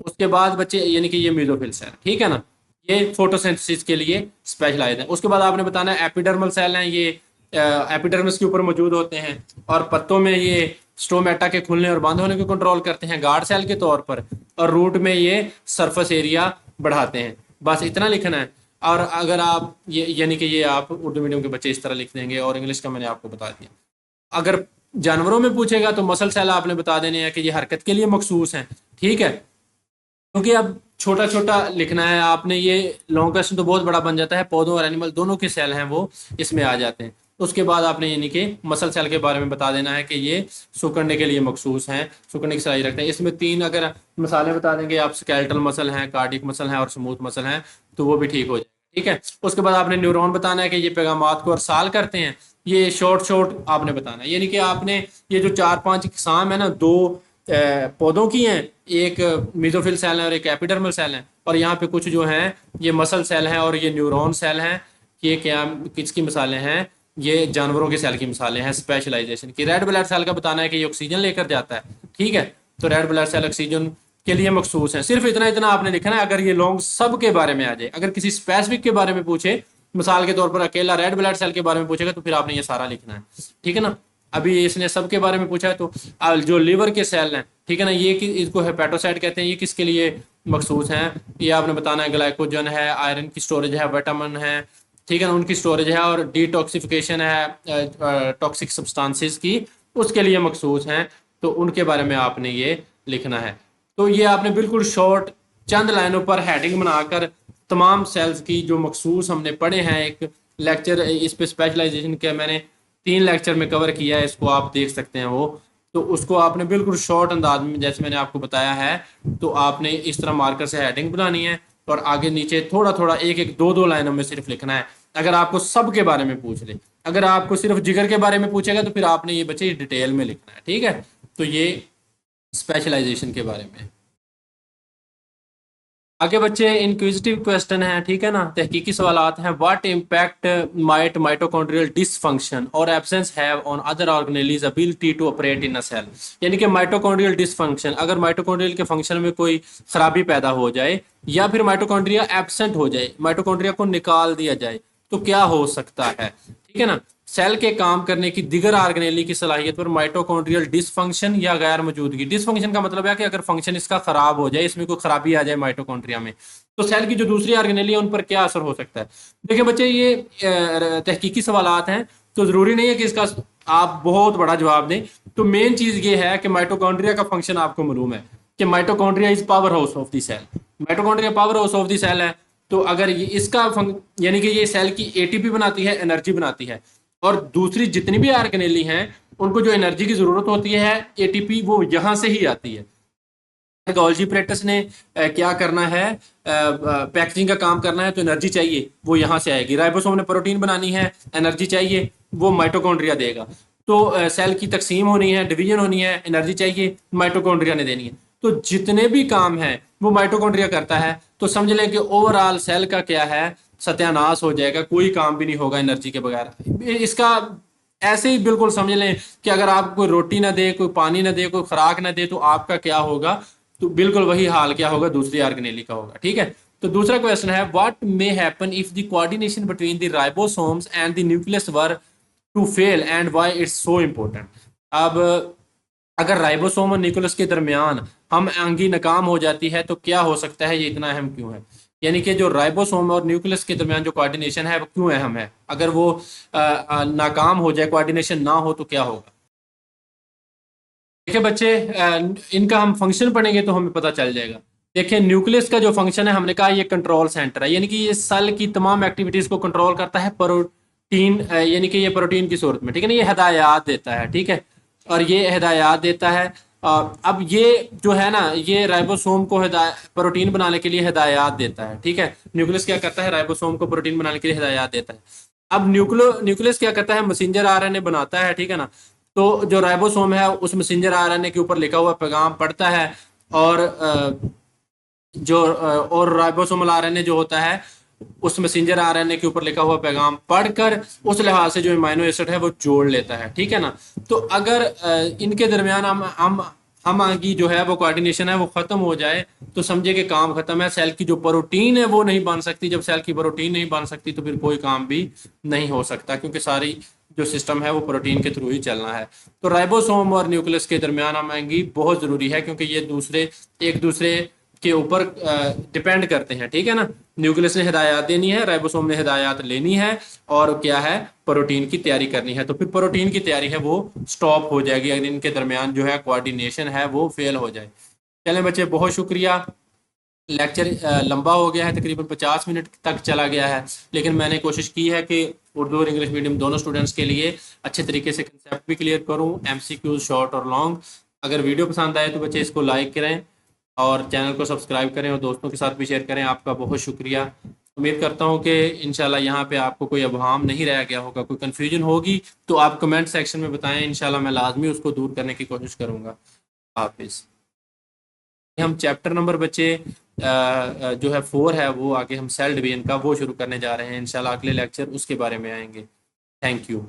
उसके बाद बच्चे यानी कि ये मीजोफिल सेल, ठीक है ना, ये फोटोसिंथेसिस के लिए स्पेशलाइज है। उसके बाद आपने बताना है एपिडर्मल सेल हैं, ये एपिडर्मिस के ऊपर मौजूद होते हैं और पत्तों में ये स्टोमेटा के खुलने और बंद होने को कंट्रोल करते हैं गार्ड सेल के तौर पर, और रूट में ये सरफेस एरिया बढ़ाते हैं। बस इतना लिखना है। और अगर आप ये यानी कि ये आप उर्दू मीडियम के बच्चे इस तरह लिख देंगे, और इंग्लिश का मैंने आपको बता दिया। अगर जानवरों में पूछेगा तो मसल सेल आपने बता देने हैं कि ये हरकत के लिए मखसूस हैं। ठीक है, क्योंकि अब छोटा छोटा लिखना है आपने, ये लॉन्ग क्वेश्चन तो बहुत बड़ा बन जाता है, पौधों और एनिमल दोनों के सेल हैं वो इसमें आ जाते हैं। उसके बाद आपने यानी कि मसल सेल के बारे में बता देना है कि ये सुकड़ने के लिए मखसूस हैं, सुकड़ने की सलाहियत रखते हैं। इसमें 3 अगर मिसालें बता देंगे आप, स्केलेटल मसल हैं, कार्डिक मसल हैं और स्मूथ मसल हैं, तो वो भी ठीक हो जाए। ठीक है, उसके बाद आपने न्यूरॉन बताना है कि ये पैगामात को अरसाल करते हैं, ये शॉर्ट शॉर्ट आपने बताना है। यानी कि आपने ये जो 4-5 इकसाम है ना, 2 पौधों की हैं, एक मीजोफिल सेल है और एक एपिडर्मल सेल है, और यहाँ पे कुछ जो हैं ये मसल सेल हैं और ये न्यूरॉन सेल हैं। ये क्या किसकी मिसालें हैं, ये जानवरों के सेल की मिसालें हैं स्पेशलाइजेशन की। रेड ब्लड सेल का बताना है कि ये ऑक्सीजन लेकर जाता है। ठीक है, तो रेड ब्लड सेल ऑक्सीजन के लिए मखसूस हैं। सिर्फ इतना इतना आपने लिखना है। अगर ये लॉन्ग सब के बारे में आ जाए, अगर किसी स्पेसिफिक के बारे में पूछे, मिसाल के तौर पर अकेला रेड ब्लड सेल के बारे में पूछेगा, तो फिर आपने ये सारा लिखना है, ठीक है ना। अभी इसने सबके बारे में पूछा है, तो जो लिवर के सेल हैं, ठीक है ना, ये इसको हेपेटोसाइट कहते हैं, ये किसके लिए मखसूस हैं, ये आपने बताना है। ग्लाइकोजन है, आयरन की स्टोरेज है, विटामिन है, ठीक है ना, उनकी स्टोरेज है, और डिटॉक्सिफिकेशन है टॉक्सिक सब्सटेंसेस की, उसके लिए मखसूस हैं। तो उनके बारे में आपने ये लिखना है। तो ये आपने बिल्कुल शॉर्ट चंद लाइनों पर हेडिंग बनाकर तमाम सेल्स की जो मखसूस हमने पढ़े हैं, एक लेक्चर इस पे स्पेशलाइजेशन के मैंने 3 लेक्चर में कवर किया है, इसको आप देख सकते हैं वो। तो उसको आपने बिल्कुल शॉर्ट अंदाज में, जैसे मैंने आपको बताया है, तो आपने इस तरह मार्कर से हेडिंग बनानी है, और आगे नीचे थोड़ा थोड़ा एक एक दो दो लाइनों में सिर्फ लिखना है। अगर आपको सब के बारे में पूछ ले, अगर आपको सिर्फ जिगर के बारे में पूछेगा, तो फिर आपने ये बच्चे डिटेल में लिखना है, ठीक है। तो ये स्पेशलाइजेशन के बारे में। आगे बच्चे इंक्विजिटिव क्वेश्चन है, ठीक है ना, तहकीकी सवालात हैं। What impact might mitochondrial dysfunction और absence have on other organelles ability to operate in a cell. यानी कि माइटोकॉन्ड्रियल डिसफंक्शन, अगर माइटोकॉन्ड्रियल के फंक्शन में कोई खराबी पैदा हो जाए, या फिर माइटोकॉन्ड्रिया एब्सेंट हो जाए, माइटोकॉन्ड्रिया को निकाल दिया जाए, तो क्या हो सकता है, ठीक है ना। सेल के काम करने की दिगर ऑर्गेनेली की सलाहियत पर माइटोकॉन्ड्रियल डिसफंक्शन या गैर मौजूदगी। डिसफंक्शन का मतलब है कि अगर फंक्शन इसका खराब हो जाए, इसमें कोई खराबी आ जाए माइटोकॉन्ड्रिया में, तो सेल की जो दूसरी ऑर्गेनेली है उन पर क्या असर हो सकता है। देखिए बच्चे, ये तहकीकी सवालात हैं, तो जरूरी नहीं है कि इसका आप बहुत बड़ा जवाब दें। तो मेन चीज ये है कि माइटोकॉन्ड्रिया का फंक्शन आपको मालूम है कि mitochondria is power house of the cell. Mitochondria power house of the cell है। तो अगर ये इसका यानी कि ये सेल की एटीपी बनाती है, एनर्जी बनाती है, और दूसरी जितनी भी ऑर्गेनेली हैं उनको जो एनर्जी की जरूरत होती है, एटीपी, वो यहां से ही आती है। गोल्जी प्रेटस ने क्या करना है, पैकेजिंग का काम करना है, तो एनर्जी चाहिए, वो यहाँ से आएगी। राइबोसोम ने प्रोटीन बनानी है, एनर्जी चाहिए, वो माइटोकॉन्ड्रिया देगा। तो सेल की तकसीम होनी है, डिवीजन होनी है, एनर्जी चाहिए, माइटोकॉन्ड्रिया ने देनी है। तो जितने भी काम हैं वो माइटोकॉन्ड्रिया करता है। तो समझ लें कि ओवरऑल सेल का क्या है, सत्यानाश हो जाएगा, कोई काम भी नहीं होगा एनर्जी के बगैर। इसका ऐसे ही बिल्कुल समझ लें कि अगर आप कोई रोटी ना दे, कोई पानी ना दे, कोई खुराक ना दे, तो आपका क्या होगा, तो बिल्कुल वही हाल क्या होगा, दूसरी ऑर्गेनेली का होगा, ठीक है। तो दूसरा क्वेश्चन है, what may happen if the coordination between the ribosomes and the nucleus were to fail and why it's so important. अब अगर राइबोसोम और न्यूक्लियस के दरमियान हम आंगी नाकाम हो जाती है, तो क्या हो सकता है, ये इतना अहम क्यों है। यानी कि जो राइबोसोम और न्यूक्लियस के दरमियान जो कोऑर्डिनेशन है वो क्यों अहम है। अगर वो नाकाम हो जाए, कोऑर्डिनेशन ना हो, तो क्या होगा। देखिए बच्चे, इनका हम फंक्शन पढ़ेंगे तो हमें पता चल जाएगा। देखिए, न्यूक्लियस का जो फंक्शन है, हमने कहा ये कंट्रोल सेंटर है, यानी कि ये सेल की तमाम एक्टिविटीज को कंट्रोल करता है। प्रोटीन, यानी कि ये प्रोटीन की सूरत में, ठीक है ना, ये हिदायत देता है, ठीक है, और ये हिदायत देता है। अब ये जो है ना, ये राइबोसोम को प्रोटीन बनाने के लिए हिदायत देता है, ठीक है। न्यूक्लियस क्या करता है, राइबोसोम को प्रोटीन बनाने के लिए हिदायत देता है। अब न्यूक्लियस क्या करता है, मैसेंजर आरएनए बनाता है, ठीक है ना। तो जो राइबोसोम है उस मैसेंजर आरएनए के ऊपर लिखा हुआ पैगाम पढ़ता है, और और राइबोसोमल आरएनए जो होता है, उस मैसेंजर आरएनए के ऊपर लिखा हुआ पैगाम पढ़कर उस लिहाज से जो अमीनो एसिड है वो जोड़ लेता है, ठीक है ना। तो अगर इनके दरमियान हम आगे जो है वो कोऑर्डिनेशन है वो खत्म हो जाए, तो समझे कि काम खत्म है। सेल की जो प्रोटीन है वो नहीं बन सकती। जब सेल की प्रोटीन नहीं बन सकती, तो फिर कोई काम भी नहीं हो सकता, क्योंकि सारी जो सिस्टम है वो प्रोटीन के थ्रू ही चलना है। तो राइबोसोम और न्यूक्लियस के दरमियान हम आएंगी बहुत जरूरी है, क्योंकि ये एक दूसरे के ऊपर डिपेंड करते हैं, ठीक है ना। न्यूक्लियस ने हिदायत देनी है, राइबोसोम ने हिदायत लेनी है, और क्या है, प्रोटीन की तैयारी करनी है। तो फिर प्रोटीन की तैयारी है वो स्टॉप हो जाएगी अगर इनके दरमियान जो है कोऑर्डिनेशन है वो फेल हो जाए। चलें बच्चे, बहुत शुक्रिया। लेक्चर लंबा हो गया है, तकरीबन 50 मिनट तक चला गया है, लेकिन मैंने कोशिश की है कि उर्दू और इंग्लिश मीडियम दोनों स्टूडेंट्स के लिए अच्छे तरीके से कंसेप्ट भी क्लियर करूं, एमसीक्यूज शॉर्ट और लॉन्ग। अगर वीडियो पसंद आए तो बच्चे इसको लाइक करें, और चैनल को सब्सक्राइब करें, और दोस्तों के साथ भी शेयर करें। आपका बहुत शुक्रिया। उम्मीद करता हूँ कि इंशाल्लाह यहाँ पे आपको कोई अबहम नहीं रह गया होगा, कोई कन्फ्यूजन होगी तो आप कमेंट सेक्शन में बताएं, इंशाल्लाह मैं लाजमी उसको दूर करने की कोशिश करूँगा। हाफिज़। हम चैप्टर नंबर बच्चे जो है 4 है, वो आगे हम सेल डिवीजन का वो शुरू करने जा रहे हैं इंशाल्लाह। अगले लेक्चर उसके बारे में आएंगे। Thank you.